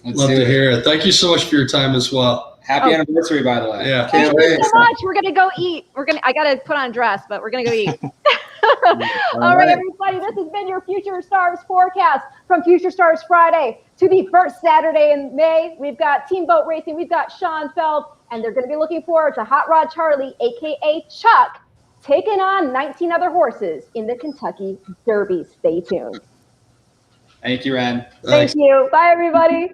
Love to hear it. Thank you so much for your time as well. Happy anniversary, by the way. Yeah. Thank you so much. We're going to go eat. I got to put on a dress, but we're going to go eat. All right, everybody, this has been your Future Stars forecast from Future Stars Friday to the first Saturday in May. We've got Team Boat Racing, we've got Sean Feld, and they're going to be looking forward to Hot Rod Charlie, aka Chuck, taking on 19 other horses in the Kentucky Derby. Stay tuned. Thank you, Ren. Thank you. Bye, everybody.